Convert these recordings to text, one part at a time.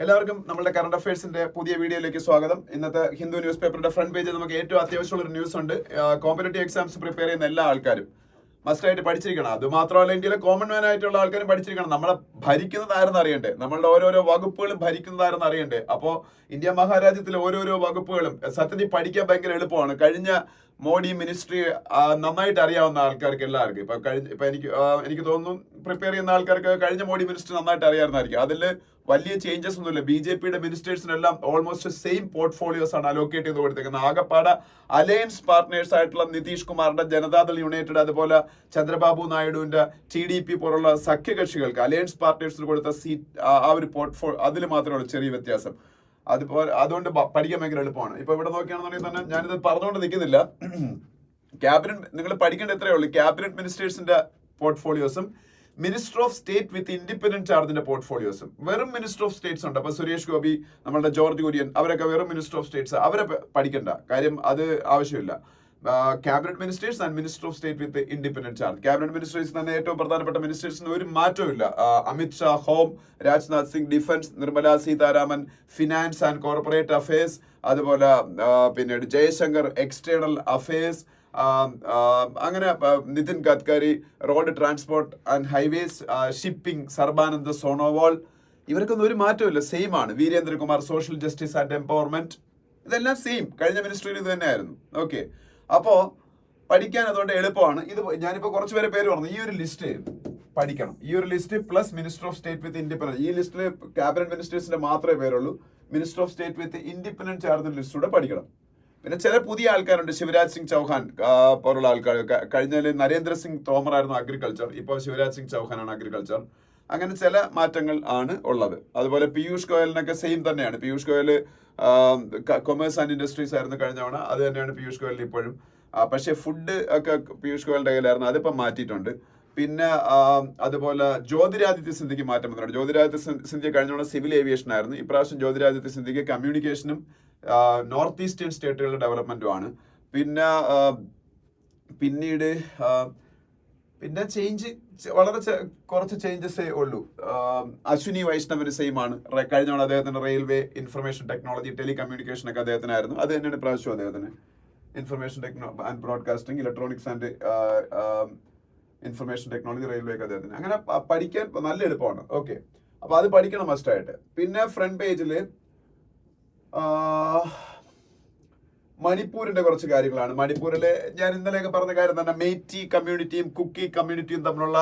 എല്ലാവർക്കും നമ്മുടെ കറണ്ട് അഫയേഴ്സിന്റെ പുതിയ വീഡിയോയിലേക്ക് സ്വാഗതം. ഇന്നത്തെ ഹിന്ദു ന്യൂസ് പേപ്പറിന്റെ ഫ്രണ്ട് പേജിൽ നമുക്ക് ഏറ്റവും അത്യാവശ്യമുള്ള ഒരു ന്യൂസ് ഉണ്ട്. കോമ്പറ്റേറ്റീവ് എക്സാംസ് പ്രിപ്പയർ ചെയ്യുന്ന എല്ലാ ആൾക്കാരും മസ്റ്റായിട്ട് പഠിച്ചിരിക്കണം. അത് മാത്രമല്ല, ഇന്ത്യയിലെ കോമൺ മാൻ ആയിട്ടുള്ള ആൾക്കാരും പഠിച്ചിരിക്കണം. നമ്മളെ ഭരിക്കുന്നതാരെന്ന് അറിയണ്ടേ, നമ്മളുടെ ഓരോരോ വകുപ്പുകളും ഭരിക്കുന്നതാരെന്ന് അറിയണ്ടേ. അപ്പോൾ ഇന്ത്യ മഹാരാജ്യത്തിലെ ഓരോരോ വകുപ്പുകളും സത്യത്തിൽ പഠിക്കാൻ ഭയങ്കര എളുപ്പമാണ്. കഴിഞ്ഞ മോഡി മിനിസ്ട്രി നന്നായിട്ട് അറിയാവുന്ന ആൾക്കാർക്ക് എല്ലാവർക്കും ഇപ്പൊ എനിക്ക് തോന്നുന്നു പ്രിപ്പയർ ചെയ്യുന്ന ആൾക്കാർക്ക് കഴിഞ്ഞ മോഡി മിനിസ്റ്റർ നന്നായിട്ട് അറിയാവുന്നതായിരിക്കും. അതിൽ വലിയ ചേഞ്ചസ് ഒന്നുമില്ല. BJP-യുടെ മിനിസ്റ്റേഴ്സിനെല്ലാം ഓൾമോസ്റ്റ് സെയിം പോർട്ട്ഫോളിയോസ് ആണ് അലോക്കേറ്റ് ചെയ്ത് കൊടുത്തിരിക്കുന്നത്. ആകപ്പാട് അലയൻസ് പാർട്ട്നേഴ്സ് ആയിട്ടുള്ള നിതീഷ് കുമാറിന്റെ ജനതാദൾ യുണൈറ്റഡ്, അതുപോലെ ചന്ദ്രബാബു നായിഡുവിന്റെ TDP പോലുള്ള സഖ്യകക്ഷികൾക്ക് അലയൻസ് പാർട്ട്നേഴ്സിന് കൊടുത്ത സീറ്റ് ആ ഒരു പോർട്ട്ഫോളിയോ അതിൽ മാത്രമേ ഉള്ളൂ ചെറിയ വ്യത്യാസം. അതുകൊണ്ട് പഠിക്കാൻ ഭയങ്കര എളുപ്പമാണ്. ഇപ്പൊ ഇവിടെ നോക്കുകയാണെന്നുണ്ടെങ്കിൽ തന്നെ ഞാനിത് പറഞ്ഞുകൊണ്ട് നിൽക്കുന്നില്ല. ക്യാബിനറ്റ് നിങ്ങൾ പഠിക്കേണ്ട എത്രയേ ഉള്ളൂ. ക്യാബിനറ്റ് മിനിസ്റ്റേഴ്സിന്റെ പോർട്ട്ഫോളിയോസും minister of state with independent ചാർജിന്റെ പോർട്ട്ഫോളിയോസും വെറും മിനിസ്റ്റർ ഓഫ് സ്റ്റേറ്റ്സ് ഉണ്ട്. അപ്പൊ സുരേഷ് ഗോപി, നമ്മുടെ ജോർജ് കുര്യൻ, അവരൊക്കെ വെറും മിനിസ്റ്റർ ഓഫ് സ്റ്റേറ്റ്സ്. അവരെ പഠിക്കണ്ട കാര്യം, അത് ആവശ്യമില്ല. Cabinet ministers and minister of state with independent charge. Cabinet ministers തന്നെ ഏറ്റവും പ്രധാനപ്പെട്ട മിനിസ്റ്റേഴ്സിന് ഒരു മാറ്റവും ഇല്ല. Amit Shah home, Rajnath Singh defence, Nirmala Sitharaman finance and corporate affairs, അതുപോലെ പിന്നീട് ജയശങ്കർ എക്സ്റ്റേണൽ അഫയേഴ്സ്, അങ്ങനെ Nitin Gadkari road transport and highways, shipping Sarbananda Sonowal. ഇവർക്കൊന്നും ഒരു മാറ്റമില്ല, സെയിം ആണ്. Virendra Kumar social justice and empowerment, ഇതെല്ലാം സെയിം. കഴിഞ്ഞ മിനിസ്ട്രിയിൽ ഇത് തന്നെയായിരുന്നു. ഓക്കെ, അപ്പോ പഠിക്കാൻ അതുകൊണ്ട് എളുപ്പമാണ്. ഇത് ഞാനിപ്പോ കുറച്ച് പേര് പറഞ്ഞു, ഈ ഒരു ലിസ്റ്റ് പഠിക്കണം. ഈ ഒരു list plus minister of state with independent. ഈ ലിസ്റ്റിൽ ക്യാബിനറ്റ് മിനിസ്റ്റേഴ്സിന്റെ മാത്രമേ പേരുള്ളൂ. Minister of state with independent charge ലിസ്റ്റൂടെ പഠിക്കണം. പിന്നെ ചില പുതിയ ആൾക്കാരുണ്ട്. ശിവരാജ് സിംഗ് ചൗഹാൻ പോലുള്ള ആൾക്കാർ. കഴിഞ്ഞാൽ നരേന്ദ്ര സിംഗ് തോമർ ആയിരുന്നു അഗ്രികൾച്ചർ, ഇപ്പോൾ ശിവരാജ് സിംഗ് ചൗഹാനാണ് അഗ്രികൾച്ചർ. അങ്ങനെ ചില മാറ്റങ്ങൾ ആണ് ഉള്ളത്. അതുപോലെ പീയൂഷ് ഗോയലിനൊക്കെ സെയിം തന്നെയാണ്. Piyush Goyal commerce and industries ആയിരുന്നു കഴിഞ്ഞ തവണ, അത് തന്നെയാണ് പീയൂഷ് ഗോയലിന് ഇപ്പോഴും. പക്ഷേ ഫുഡ് ഒക്കെ പീയൂഷ് ഗോയലിന്റെ കയ്യിലായിരുന്നു, അതിപ്പം മാറ്റിയിട്ടുണ്ട്. പിന്നെ അതുപോലെ ജ്യോതിരാദിത്യ സിന്ധ്യക്ക് മാറ്റം വന്നിട്ടുണ്ട്. ജ്യോതിരാദിത്യ സിന്ധ്യ കഴിഞ്ഞ തവണ സിവിൽ ഏവിയേഷൻ ആയിരുന്നു. ഇപ്രാവശ്യം ജ്യോതിരാദിത്യ സിന്ധ്യക്ക് കമ്മ്യൂണിക്കേഷനും നോർത്ത് ഈസ്റ്റേൺ സ്റ്റേറ്റുകളുടെ ഡെവലപ്മെന്റും ആണ്. പിന്നീട് പിന്നെ ചേഞ്ച് വളരെ കുറച്ച് ചേഞ്ചസേ ഉള്ളൂ. അശ്വിനി വൈഷ്ണവിന് സെയിം ആണ്. കഴിഞ്ഞ തവണ അദ്ദേഹത്തിന് റെയിൽവേ, ഇൻഫർമേഷൻ ടെക്നോളജി, ടെലികമ്മ്യൂണിക്കേഷൻ ഒക്കെ അദ്ദേഹത്തിനായിരുന്നു. അത് തന്നെയാണ് പ്രാവശ്യം അദ്ദേഹത്തിന്. Information and broadcasting, electronics and information technology, railway ഒക്കെ അദ്ദേഹത്തിന്. അങ്ങനെ പഠിക്കാൻ നല്ല എളുപ്പമാണ്. ഓക്കെ, അപ്പൊ അത് പഠിക്കണം മസ്റ്റായിട്ട്. പിന്നെ ഫ്രണ്ട് പേജില് മണിപ്പൂരിന്റെ കുറച്ച് കാര്യങ്ങളാണ്. മണിപ്പൂരിലെ ഞാൻ ഇന്നലെയൊക്കെ പറഞ്ഞ കാര്യം തന്നെ, മെയ്റ്റി കമ്മ്യൂണിറ്റിയും കുക്കി കമ്മ്യൂണിറ്റിയും തമ്മിലുള്ള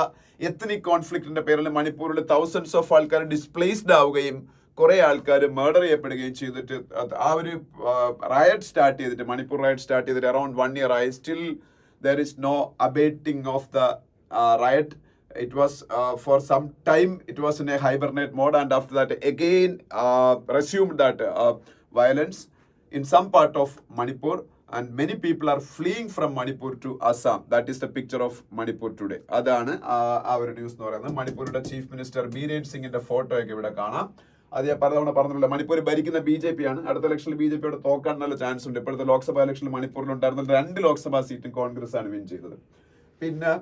എത്നിക് കോൺഫ്ലിക്റ്റിന്റെ പേരിൽ മണിപ്പൂരിൽ തൗസൻഡ്സ് ഓഫ് ആൾക്കാർ ഡിസ്പ്ലേസ്ഡ് ആവുകയും കുറെ ആൾക്കാർ മർഡർ ചെയ്യപ്പെടുകയും ചെയ്തിട്ട് ആ ഒരു റയറ്റ് സ്റ്റാർട്ട് ചെയ്തിട്ട്, മണിപ്പൂർ റയറ്റ് സ്റ്റാർട്ട് ചെയ്തിട്ട് അറൌണ്ട് 1 year ആയി. Still there is no abating of the riot. It was for some time it was in a hibernate mode, and after that again resumed that violence in some part of Manipur, and many people are fleeing from Manipur to Assam. That is the picture of Manipur today. അതാണ് ആ ഒരു news എന്ന് പറയുന്നത്. മണിപ്പൂരിന്റെ chief minister Biren സിംഗിന്റെ photo ഒക്കെ ഇവിടെ കാണാം. അത് ഞാൻ പലതവണ പറഞ്ഞില്ല. മണിപ്പൂർ ഭരിക്കുന്ന BJP ആണ്. അടുത്ത ഇലക്ഷനിൽ BJPയോട് തോക്കാൻ നല്ല ചാൻസ് ഉണ്ട്. ഇപ്പോഴത്തെ ലോക്സഭാ ഇലക്ഷനിൽ മണിപ്പൂരിൽ ഉണ്ടായിരുന്ന 2 ലോക്സഭാ സീറ്റും കോൺഗ്രസ് ആണ് വിൻ ചെയ്തത്. പിന്നെ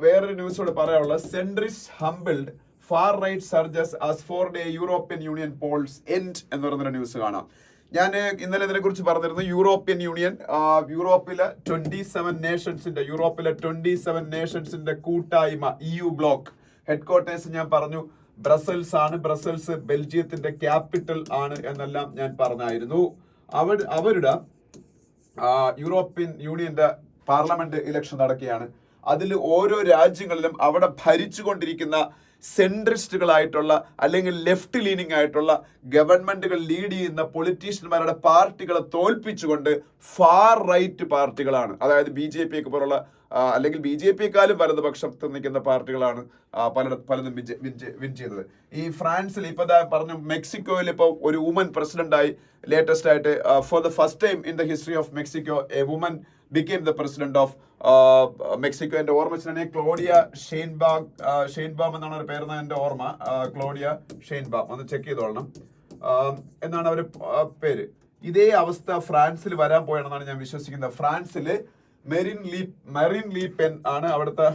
വേറൊരു ന്യൂസോട് പറയാനുള്ളത്, centrists humbled far right surges as 4-day European union polls end എന്ന് പറയുന്ന ന്യൂസ് കാണാം. ഞാൻ ഇന്നലെ ഇതിനെ കുറിച്ച് പറഞ്ഞിരുന്നു. യൂറോപ്യൻ യൂണിയൻ, യൂറോപ്പിലെ 27 നേഷൻസിന്റെ കൂട്ടായ്മ, EU ബ്ലോക്ക് ഹെഡ്ക്വാർട്ടേഴ്സ് ഞാൻ പറഞ്ഞു ബ്രസൽസ് ആണ്. ബ്രസൽസ് ബെൽജിയത്തിന്റെ ക്യാപിറ്റൽ ആണ് എന്നെല്ലാം ഞാൻ പറഞ്ഞായിരുന്നു. അവരുടെ യൂറോപ്യൻ യൂണിയന്റെ പാർലമെന്റ് ഇലക്ഷൻ നടക്കുകയാണ്. അതിൽ ഓരോ രാജ്യങ്ങളിലും അവിടെ ഭരിച്ചുകൊണ്ടിരിക്കുന്ന സെൻട്രിസ്റ്റുകളായിട്ടുള്ള അല്ലെങ്കിൽ ലെഫ്റ്റ് ലീനിങ് ആയിട്ടുള്ള ഗവൺമെന്റുകൾ ലീഡ് ചെയ്യുന്ന പൊളിറ്റീഷ്യന്മാരുടെ പാർട്ടികളെ തോൽപ്പിച്ചുകൊണ്ട് ഫാർ റൈറ്റ് പാർട്ടികളാണ്, അതായത് BJP പോലുള്ള അല്ലെങ്കിൽ BJP-ക്കാളും വലതുപക്ഷത്ത് നിൽക്കുന്ന പാർട്ടികളാണ് പലതും വിൻ ചെയ്തത്. ഈ ഫ്രാൻസിൽ ഇപ്പൊ പറഞ്ഞു, മെക്സിക്കോയിൽ ഇപ്പൊ ഒരു വുമൻ പ്രസിഡന്റായി ലേറ്റസ്റ്റ് ആയിട്ട്. For the first time in the history of Mexico a woman became the president of Mexico. എന്റെ ഓർമ്മ വെച്ചിട്ടുണ്ടെങ്കിൽ ക്ലോഡിയ ഷെയ്ൻബാം എന്നാണ് ഒരു പേരെന്ന എന്റെ ഓർമ്മ. ക്ലോഡിയ ഷെയ്ൻബാം, ഒന്ന് ചെക്ക് ചെയ്തോളണം എന്നാണ് അവര് പേര്. ഇതേ അവസ്ഥ ഫ്രാൻസിൽ വരാൻ പോയെന്നാണ് ഞാൻ വിശ്വസിക്കുന്നത്. ഫ്രാൻസിൽ മെറിൻ ലീ പെൻ ആണ് അവിടുത്തെ,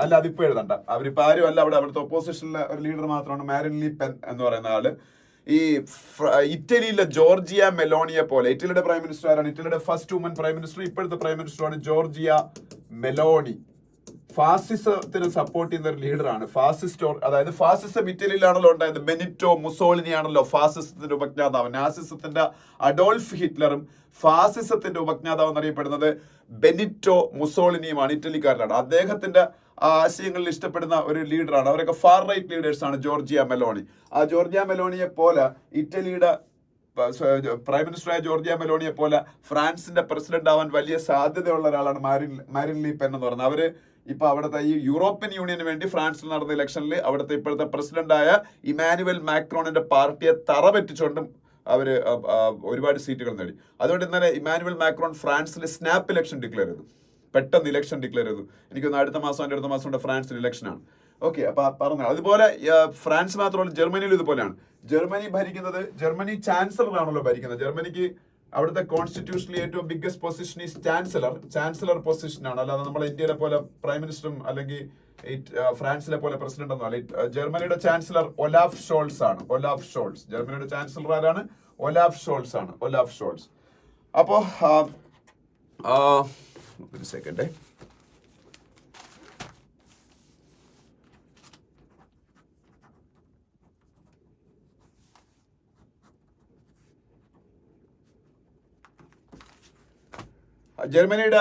അല്ല അതിപ്പോ എഴുതണ്ട, അവരിപ്പോ ആരും അല്ല അവിടുത്തെ ഒപ്പോസിഷനിലെ ഒരു ലീഡർ മാത്രമാണ് മെറിൻ ലീ പെൻ എന്ന് പറയുന്ന ആള്. ഈ ഇറ്റലിയിലെ ജോർജിയ മെലോണിയെ പോലെ, ഇറ്റലിയുടെ പ്രൈം മിനിസ്റ്റർ ആരാണ്? ഇറ്റലിയുടെ ഫസ്റ്റ് വുമൻ പ്രൈം മിനിസ്റ്റർ, ഇപ്പോഴത്തെ പ്രൈം മിനിസ്റ്ററാണ് ജോർജിയ മെലോണി. ഫാസിസത്തിന് സപ്പോർട്ട് ചെയ്യുന്ന ഒരു ലീഡറാണ്. അതായത് ഫാസിസം ഇറ്റലിയിലാണല്ലോ ഉണ്ടായത്. ബെനിറ്റോ മുസോളിനി ആണല്ലോ ഫാസിസത്തിന്റെ ഉപജ്ഞാതാവ്. നാസിസത്തിന്റെ അഡോൾഫ് ഹിറ്റ്ലറും ഫാസിസത്തിന്റെ ഉപജ്ഞാതാവ് എന്നറിയപ്പെടുന്നത് ബെനിറ്റോ മുസോളിനിയുമാണ്, ഇറ്റലിക്കാരനാണ്. അദ്ദേഹത്തിന്റെ ആശയങ്ങളിൽ ഇഷ്ടപ്പെടുന്ന ഒരു ലീഡറാണ്. അവരൊക്കെ ഫാർ റൈറ്റ് ലീഡേഴ്സ് ആണ് ജോർജിയ മെലോണി. ആ ജോർജിയ മെലോണിയെ പോലെ ഇറ്റലിയുടെ പ്രൈം മിനിസ്റ്ററായ ജോർജിയ മെലോണിയെ പോലെ ഫ്രാൻസിന്റെ പ്രസിഡന്റ് ആവാൻ വലിയ സാധ്യതയുള്ള ഒരാളാണ് മാരിൻ ലീ പെൻ എന്ന് പറയുന്നത്. അവര് ഇപ്പൊ അവിടുത്തെ ഈ യൂറോപ്യൻ യൂണിയന് വേണ്ടി ഫ്രാൻസിൽ നടന്ന ഇലക്ഷനിൽ അവിടുത്തെ ഇപ്പോഴത്തെ പ്രസിഡന്റായ ഇമാനുവൽ മാക്രോണിന്റെ പാർട്ടിയെ തറപറ്റിച്ചുകൊണ്ടും അവര് ഒരുപാട് സീറ്റുകൾ നേടി. അതുകൊണ്ട് ഇന്നലെ ഇമാനുവൽ മാക്രോൺ ഫ്രാൻസിൽ സ്നാപ്പ് ഇലക്ഷൻ ഡിക്ലെയർ ചെയ്തു, പെട്ടെന്ന് ഇലക്ഷൻ ഡിക്ലെയർ ചെയ്തു. എനിക്കൊന്ന് അടുത്ത മാസം കൊണ്ട് ഫ്രാൻസിൽ ഇലക്ഷനാണ്. ഓക്കെ, അപ്പൊ പറഞ്ഞു. അതുപോലെ ഫ്രാൻസ് മാത്രമല്ല, ജർമ്മനിയിൽ ഇതുപോലെയാണ്. ജർമ്മനി ചാൻസലർ ആണല്ലോ ഭരിക്കുന്നത്. ജർമ്മനിക്ക് അവിടുത്തെ കോൺസ്റ്റിറ്റ്യൂഷനിൽ ഏറ്റവും ബിഗ്ഗസ്റ്റ് പൊസിഷൻ ഈ ചാൻസലർ പൊസിഷനാണ്. അല്ലാതെ നമ്മളെ ഇന്ത്യയിലെ പോലെ പ്രൈം മിനിസ്റ്ററും അല്ലെങ്കിൽ ഫ്രാൻസിലെ പോലെ പ്രസിഡന്റ് ഒന്നും അല്ല. ജർമ്മനിയുടെ ചാൻസലർ ഒലാഫ് ഷോൾസ് ആണ്. ജർമ്മനിയുടെ ചാൻസലർ ആരാണ്? Olaf shawls. അപ്പോ ഒരു സെക്കൻഡ്. ജർമ്മനിയുടെ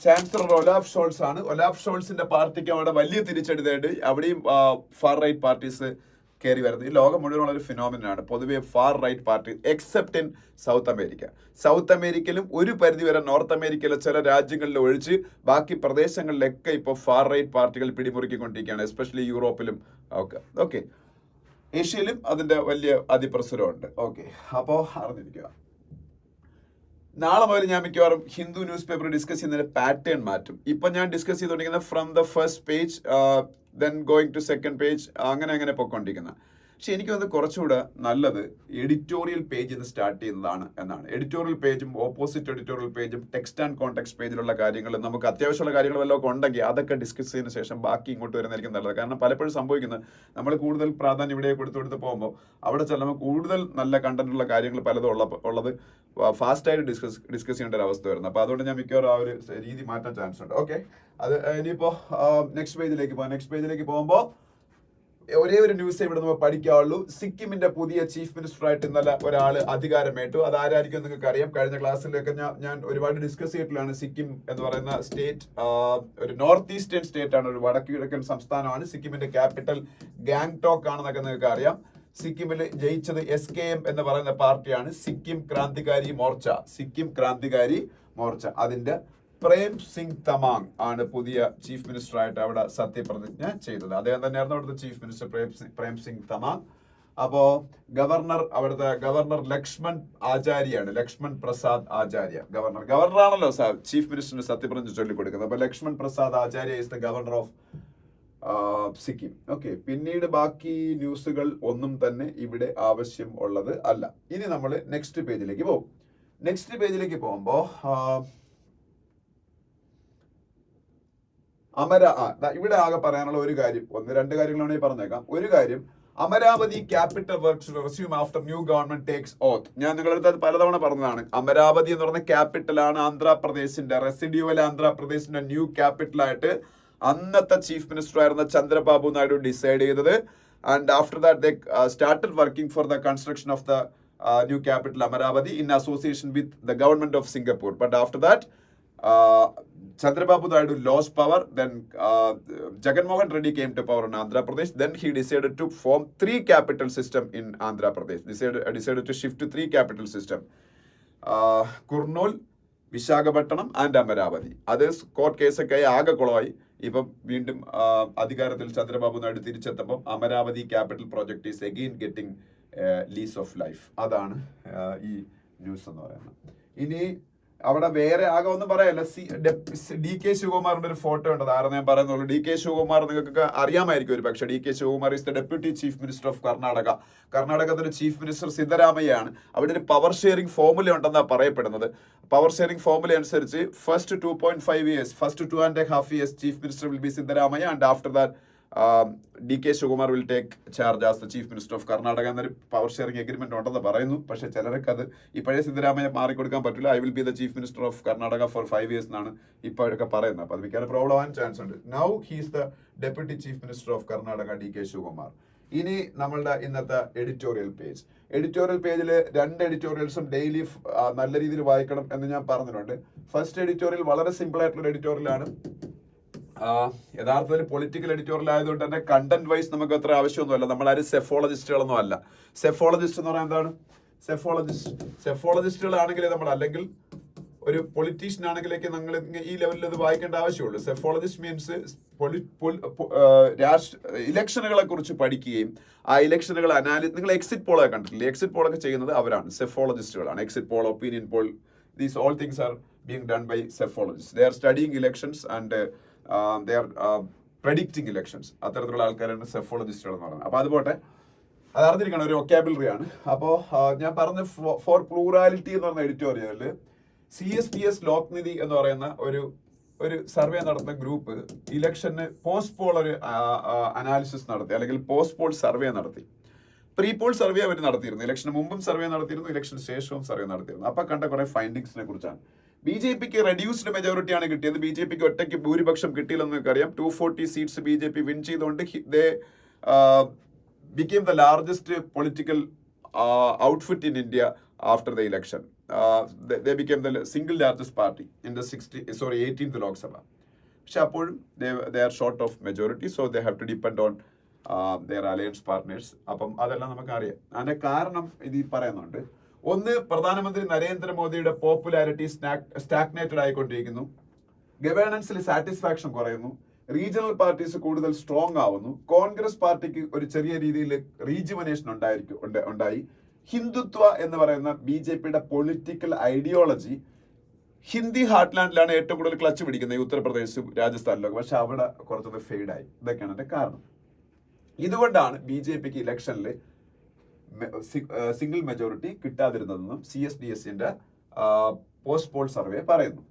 ചാൻസലർ ഒലാഫ് ഷോൾസ് ആണ്. ഒലാഫ് ഷോൾസിന്റെ പാർട്ടിക്ക് അവിടെ വലിയ തിരിച്ചടിയായിട്ട് അവിടെയും ഫാർ റൈറ്റ് പാർട്ടീസ് കയറി വരുന്നത്. ഈ ലോകം മുഴുവനുള്ള ഒരു ഫിനോമിനാണ് പൊതുവെ far right party, except in South America. South അമേരിക്കയിലും ഒരു പരിധിവരെ നോർത്ത് അമേരിക്കയിലെ ചില രാജ്യങ്ങളിൽ ഒഴിച്ച് ബാക്കി പ്രദേശങ്ങളിലൊക്കെ ഇപ്പോൾ ഫാർ റൈറ്റ് പാർട്ടികൾ പിടിമുറുക്കിക്കൊണ്ടിരിക്കുകയാണ്, എസ്പെഷ്യലി യൂറോപ്പിലും ഒക്കെ. ഓക്കെ, ഏഷ്യയിലും അതിന്റെ വലിയ അതിപ്രസരമുണ്ട്. ഓക്കെ, അപ്പോൾ അറിഞ്ഞിരിക്കുക. നാളെ മുതൽ ഞാൻ മിക്കവാറും ഹിന്ദു ന്യൂസ് പേപ്പർ ഡിസ്കസ് ചെയ്യുന്നതിന്റെ പാറ്റേൺ മാറ്റും. ഇപ്പൊ ഞാൻ ഡിസ്കസ് ചെയ്തുകൊണ്ടിരിക്കുന്നത് from the first page then going to second page, അങ്ങനെ പൊയ്ക്കൊണ്ടിരിക്കുന്നത്. പക്ഷെ എനിക്ക് തോന്നുന്നത് കുറച്ചുകൂടെ നല്ലത് എഡിറ്റോറിയൽ പേജിൽ നിന്ന് സ്റ്റാർട്ട് ചെയ്യുന്നതാണ് എന്നാണ്. എഡിറ്റോറിയൽ പേജും ഓപ്പോസിറ്റ് എഡിറ്റോറിയൽ പേജും ടെക്സ്റ്റ് ആൻഡ് കോൺടെക്സ്റ്റ് പേജിലുള്ള കാര്യങ്ങൾ, നമുക്ക് അത്യാവശ്യമുള്ള കാര്യങ്ങൾ വല്ലതൊക്കെ ഉണ്ടെങ്കിൽ അതൊക്കെ ഡിസ്കസ് ചെയ്തതിനു ശേഷം ബാക്കി ഇങ്ങോട്ട് വരുന്നതായിരിക്കും നല്ലത്. കാരണം പലപ്പോഴും സംഭവിക്കുന്നത് നമ്മൾ കൂടുതൽ പ്രാധാന്യം ഇവിടെ കൊടുത്ത് പോകുമ്പോൾ അവിടെ ചെല്ലുമ്പോൾ കൂടുതൽ നല്ല കണ്ടന്റുള്ള കാര്യങ്ങൾ പലതും ഉള്ളത് ഫാസ്റ്റായിട്ട് ഡിസ്കസ് ചെയ്യേണ്ട ഒരു അവസ്ഥ വരുന്നത്. അപ്പോൾ അതുകൊണ്ട് ഞാൻ മിക്കവാറും ആ ഒരു രീതി മാറ്റാൻ ചാൻസ് ഉണ്ട്. ഓക്കെ, അത് ഇനിയിപ്പോൾ നെക്സ്റ്റ് പേജിലേക്ക് പോകുമ്പോൾ ഒരേ ഒരു ന്യൂസ് ഇവിടെ നമ്മൾ പഠിക്കാവുള്ളൂ. സിക്കിമിന്റെ പുതിയ ചീഫ് മിനിസ്റ്റർ ആയിട്ട് ഇന്നലെ ഒരാൾ അധികാരമേറ്റു. അത് ആരായിരിക്കും നിങ്ങൾക്ക് അറിയാം. കഴിഞ്ഞ ക്ലാസ്സിലൊക്കെ ഞാൻ ഒരുപാട് ഡിസ്കസ് ചെയ്തിട്ടുള്ളതാണ്. സിക്കിം എന്ന് പറയുന്ന സ്റ്റേറ്റ് ഒരു നോർത്ത് ഈസ്റ്റേൺ സ്റ്റേറ്റ് ആണ്, ഒരു വടക്ക് കിഴക്കൻ സംസ്ഥാനമാണ്. സിക്കിമിന്റെ ക്യാപിറ്റൽ ഗാംഗ്ടോക്ക് ആണെന്നൊക്കെ നിങ്ങൾക്ക് അറിയാം. സിക്കിമിൽ ജയിച്ചത് SKM എന്ന് പറയുന്ന പാർട്ടിയാണ്, സിക്കിം ക്രാന്തികാരി മോർച്ച. അതിന്റെ പ്രേം സിംഗ് തമാങ് ആണ് പുതിയ ചീഫ് മിനിസ്റ്റർ ആയിട്ട് അവിടെ സത്യപ്രതിജ്ഞ ചെയ്തത്. അദ്ദേഹം തന്നെയായിരുന്നു അവിടുത്തെ ചീഫ് മിനിസ്റ്റർ പ്രേം സിംഗ് തമാങ്. അപ്പോ അവിടുത്തെ ഗവർണർ ലക്ഷ്മൺ പ്രസാദ് ആചാര്യ. ഗവർണറാണല്ലോ ചീഫ് മിനിസ്റ്ററിന് സത്യപ്രതിജ്ഞ ചൊല്ലിക്കൊടുക്കുന്നത്. അപ്പൊ Lakshman Prasad Acharya is the governor of Sikkim. Okay, പിന്നീട് ബാക്കി ന്യൂസുകൾ ഒന്നും തന്നെ ഇവിടെ ആവശ്യം ഉള്ളത് അല്ല. ഇനി നമ്മൾ നെക്സ്റ്റ് പേജിലേക്ക് പോകുമ്പോ ഇവിടെ ആകെ പറയാനുള്ള ഒരു കാര്യം, രണ്ട് കാര്യങ്ങളാണ് പറഞ്ഞേക്കാം. ഒരു കാര്യം, Amaravati capital works resume after new government takes oath. ഞാൻ നിങ്ങളുടെ അടുത്ത് പലതവണ പറഞ്ഞതാണ്. അമരാവതി എന്ന് പറഞ്ഞ ക്യാപിറ്റലാണ് ആന്ധ്രാപ്രദേശിന്റെ, റെസിഡ്യൂവൽ ആന്ധ്രാപ്രദേശിന്റെ ന്യൂ ക്യാപിറ്റലായിട്ട് അന്നത്തെ ചീഫ് മിനിസ്റ്റർ ആയിരുന്ന ചന്ദ്രബാബു നായിഡു ഡിസൈഡ് ചെയ്തത്. And after that they started working for the construction of the new capital Amaravati in association with the government of Singapore. But after that, Chandrababu Naidu lost power. Then Jagan Mohan Reddy came to power in Andhra Pradesh. Then he decided to form 3 capital system in Andhra Pradesh. Decided to shift to 3 capital system: Kurnool, Visakhapatnam and Amaravati. Others court case ഒക്കെ ആകെ കുളമായി. ഇപ്പം വീണ്ടും അധികാരത്തിൽ ചന്ദ്രബാബു നായിഡു തിരിച്ചെത്തുമ്പോൾ Amaravati capital project is again getting lease of life. അതാണ് ഈ news എന്ന് പറയുന്നത്. ഇനി അവിടെ വേറെ ആകെ ഒന്നും പറയല്ല. DK ശിവകുമാറിന്റെ ഒരു ഫോട്ടോ ഉണ്ട്. ആരെന്ന് ഞാൻ പറയുന്നുള്ളൂ. DK ശിവകുമാർ നിങ്ങൾക്ക് അറിയാമായിരിക്കും ഒരു പക്ഷേ. DK Shivakumar is the deputy chief minister of Karnataka. കർണാടകത്തിന്റെ ചീഫ് മിനിസ്റ്റർ സിദ്ധരാമയ്യാണ്. അവിടെ ഒരു പവർ ഷെയറിംഗ് ഫോർമുല ഉണ്ടെന്നാണ് പറയപ്പെടുന്നത്. പവർ ഷെയറിംഗ് ഫോർമുല അനുസരിച്ച് first 2.5 years, first 2.5 years chief minister will be Siddaramaiah, and after that DK Shivakumar will take charge as the chief minister of Karnataka എന്നൊരു power sharing agreement ഉണ്ടെന്ന് പറയുന്നു. പക്ഷേ ചിലർക്ക് അത് ഇപ്പോഴേ സിദ്ധരാമയ്യ മാറിക്കൊടുക്കാൻ പറ്റില്ല. I will be the chief minister of Karnataka for 5 years എന്നാണ് ഇപ്പോഴൊക്കെ പറയുന്നത്. അപ്പോൾ അത് മിക്കവാറും പ്രോബ്ലം ആവാൻ ചാൻസ് ഉണ്ട്. Now he's the deputy chief minister of Karnataka DK Shivakumar. ഇനി നമ്മളുടെ ഇന്നത്തെ എഡിറ്റോറിയൽ പേജ്. എഡിറ്റോറിയൽ പേജിൽ 2 എഡിറ്റോറിയൽസും ഡെയിലി നല്ല രീതിയിൽ വായിക്കണം എന്ന് ഞാൻ പറഞ്ഞിട്ടുണ്ട്. ഫസ്റ്റ് എഡിറ്റോറിയൽ വളരെ സിമ്പിൾ ആയിട്ടുള്ള എഡിറ്റോറിയലാണ്. യഥാർത്ഥത്തിൽ പൊളിറ്റിക്കൽ എഡിറ്റോറിയൽ ആയതുകൊണ്ട് തന്നെ കണ്ടന്റ് വൈസ് നമുക്ക് അത്ര ആവശ്യമൊന്നുമല്ല. നമ്മളാരും സെഫോളജിസ്റ്റുകളൊന്നും അല്ല. സെഫോളജിസ്റ്റ് എന്ന് പറഞ്ഞാൽ എന്താണ്? സെഫോളജിസ്റ്റുകളാണെങ്കിൽ നമ്മൾ, അല്ലെങ്കിൽ ഒരു പൊളിറ്റീഷ്യൻ ആണെങ്കിലേക്ക് നിങ്ങൾ ഈ ലെവലിൽ അത് വായിക്കേണ്ട ആവശ്യമുള്ളൂ. സെഫോളജിസ്റ്റ് മീൻസ് ഇലക്ഷനുകളെ കുറിച്ച് പഠിക്കുകയും ആ ഇലക്ഷനുകൾ നിങ്ങൾ എക്സിറ്റ് പോളൊക്കെ കണ്ടിട്ടില്ലേ? എക്സിറ്റ് പോളൊക്കെ ചെയ്യുന്നത് അവരാണ്, സെഫോളജിസ്റ്റുകളാണ്. Exit poll, opinion poll, these all things are being done by sephologist. They are studying elections and they are predicting elections. അത്തരത്തിലുള്ള ആൾക്കാരാണ് സെഫോളജിസ്റ്റുകൾ എന്ന് പറയുന്നത്. അപ്പൊ അതുപോട്ടെ, അത് അറിഞ്ഞിരിക്കണം, ഒരു വൊക്കാബുലറി ആണ്. അപ്പോൾ ഞാൻ പറഞ്ഞ ഫോർ പ്ലൂറാലിറ്റി എന്ന് പറഞ്ഞ എഡിറ്റോറിയലില് CSPS ലോക്നിധി എന്ന് പറയുന്ന ഒരു സർവേ നടത്തുന്ന ഗ്രൂപ്പ് ഇലക്ഷന് പോസ്റ്റ് പോൾ ഒരു അനാലിസിസ് നടത്തി, അല്ലെങ്കിൽ പോസ്റ്റ് പോൾ സർവേ നടത്തി. പ്രീ പോൾ സർവേ അവർ നടത്തിയിരുന്നു. ഇലക്ഷന് മുമ്പും സർവേ നടത്തിയിരുന്നു, ഇലക്ഷന് ശേഷവും സർവേ നടത്തിയിരുന്നു. അപ്പൊ കണ്ട കുറെ ഫൈൻഡിങ്സിനെ കുറിച്ചാണ്. BJPക്ക് റെഡ്യൂസ്ഡ് മെജോറിറ്റിയാണ് കിട്ടിയത്. BJPക്ക് ഒറ്റയ്ക്ക് ഭൂരിപക്ഷം കിട്ടിയില്ലെന്ന് നമുക്കറിയാം. 240 സീറ്റ്സ് BJP വിൻ ചെയ്തുകൊണ്ട് ദേ became the largest political outfit in India after the election. They became the single largest party in the 18th Lok Sabha. പക്ഷെ അപ്പോഴും they are short of majority, so they have to depend on their alliance partners. അപ്പം അതെല്ലാം നമുക്കറിയാം. അതിന്റെ കാരണം ഇത് പറയുന്നുണ്ട്. ഒന്ന്, പ്രധാനമന്ത്രി നരേന്ദ്രമോദിയുടെ പോപ്പുലാരിറ്റി സ്റ്റാഗ്നേറ്റഡ് ആയിക്കൊണ്ടിരിക്കുന്നു. ഗവേണൻസിൽ സാറ്റിസ്ഫാക്ഷൻ കുറയുന്നു. റീജിയണൽ പാർട്ടീസ് കൂടുതൽ സ്ട്രോങ് ആവുന്നു. കോൺഗ്രസ് പാർട്ടിക്ക് ഒരു ചെറിയ രീതിയിൽ റീജുവനേഷൻ ഉണ്ടായി. ഹിന്ദുത്വ എന്ന് പറയുന്ന BJPയുടെ പൊളിറ്റിക്കൽ ഐഡിയോളജി ഹിന്ദി ഹാർട്ട്ലാൻഡിലാണ് ഏറ്റവും കൂടുതൽ ക്ലച്ച് പിടിക്കുന്നത്, ഈ ഉത്തർപ്രദേശും രാജസ്ഥാനിലൊക്കെ. പക്ഷെ അവിടെ കുറച്ചൊന്ന് ഫെയ്ഡായി. ഇതൊക്കെയാണ് അതിന്റെ കാരണം. ഇതുകൊണ്ടാണ് BJPക്ക് ഇലക്ഷനിൽ സിംഗിൾ മെജോറിറ്റി കിട്ടാതിരുന്നതെന്നും CSDSന്റെ പോസ്റ്റ് പോൾ സർവേ പറയുന്നു.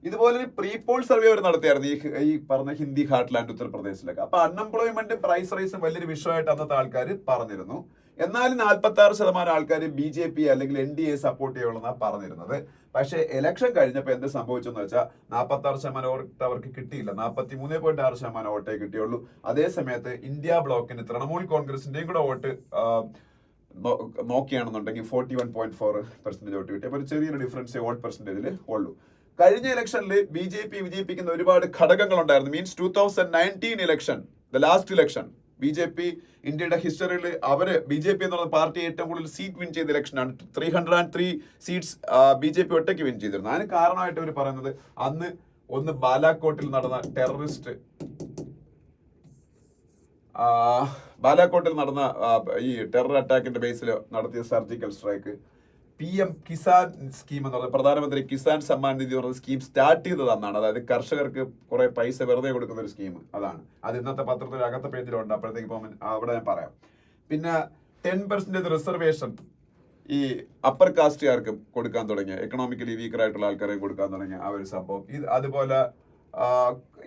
ഇതുപോലെ ഒരു പ്രീ പോൾ സർവേ അവർ നടത്തിയായിരുന്നു ഈ പറഞ്ഞ ഹിന്ദി ഹാർട്ട്ലാൻഡ് ഉത്തർപ്രദേശിലൊക്കെ. അപ്പൊ അൺഎംപ്ലോയ്മെന്റ്, പ്രൈസ് റൈസും വലിയൊരു വിഷയമായിട്ട് അന്നത്തെ ആൾക്കാർ പറഞ്ഞിരുന്നു. എന്നാലും 46% ആൾക്കാർ BJP അല്ലെങ്കിൽ NDA സപ്പോർട്ട് ചെയ്യുള്ളൂ പറഞ്ഞിരുന്നത്. പക്ഷെ ഇലക്ഷൻ കഴിഞ്ഞപ്പോൾ എന്ത് സംഭവിച്ചെന്ന് വെച്ചാൽ 46% വോട്ട് അവർക്ക് കിട്ടിയില്ല. 43.6% വോട്ടേ കിട്ടിയുള്ളൂ. അതേ സമയത്ത് ഇന്ത്യ ബ്ലോക്കിന് തൃണമൂൽ കോൺഗ്രസിന്റെയും കൂടെ വോട്ട് നോക്കിയാണെന്നുണ്ടെങ്കിൽ 41.4% വോട്ട് കിട്ടി. അപ്പൊ ഒരു ചെറിയൊരു ഡിഫറൻസ് വോട്ട് പെർസെന്റേജിൽ ഉള്ളൂ. കഴിഞ്ഞ ഇലക്ഷനിൽ BJP വിജയിപ്പിക്കുന്ന ഒരുപാട് ഘടകങ്ങൾ ഉണ്ടായിരുന്നു. Means 2019 election, the last election, BJP ഇന്ത്യയുടെ ഹിസ്റ്ററിയിൽ BJP എന്ന് പറയുന്ന പാർട്ടി ഏറ്റവും കൂടുതൽ സീറ്റ് വിൻ ചെയ്ത ഇലക്ഷനാണ്. 303 സീറ്റ്സ് BJP ഒറ്റയ്ക്ക് വിൻ ചെയ്തിരുന്നു. അതിന് കാരണമായിട്ട് അവർ പറയുന്നത് ഒന്ന് ബാലാക്കോട്ടിൽ നടന്ന ഈ ടെറർ അറ്റാക്കിന്റെ ബേസിൽ നടത്തിയ surgical strike, PM Kisan scheme എന്ന് പറയുന്നത്, പ്രധാനമന്ത്രി കിസാൻ സമ്മാൻ നിധി എന്ന് പറയുന്ന സ്കീം സ്റ്റാർട്ട് ചെയ്തത് അന്നാണ്. അതായത് കർഷകർക്ക് കുറെ പൈസ വെറുതെ കൊടുക്കുന്ന ഒരു സ്കീം. അതാണ് അത് ഇന്നത്തെ പത്രത്തിൽ അകത്തെ പേജിലുണ്ട്. അപ്പോഴത്തേക്ക് അവിടെ ഞാൻ പറയാം. പിന്നെ 10% റിസർവേഷൻ ഈ അപ്പർ കാസ്റ്റുകാർക്കും കൊടുക്കാൻ തുടങ്ങിയ, എക്കണോമിക്കലി വീക്കർ ആയിട്ടുള്ള ആൾക്കാരെയും കൊടുക്കാൻ തുടങ്ങിയ ആ ഒരു സംഭവം.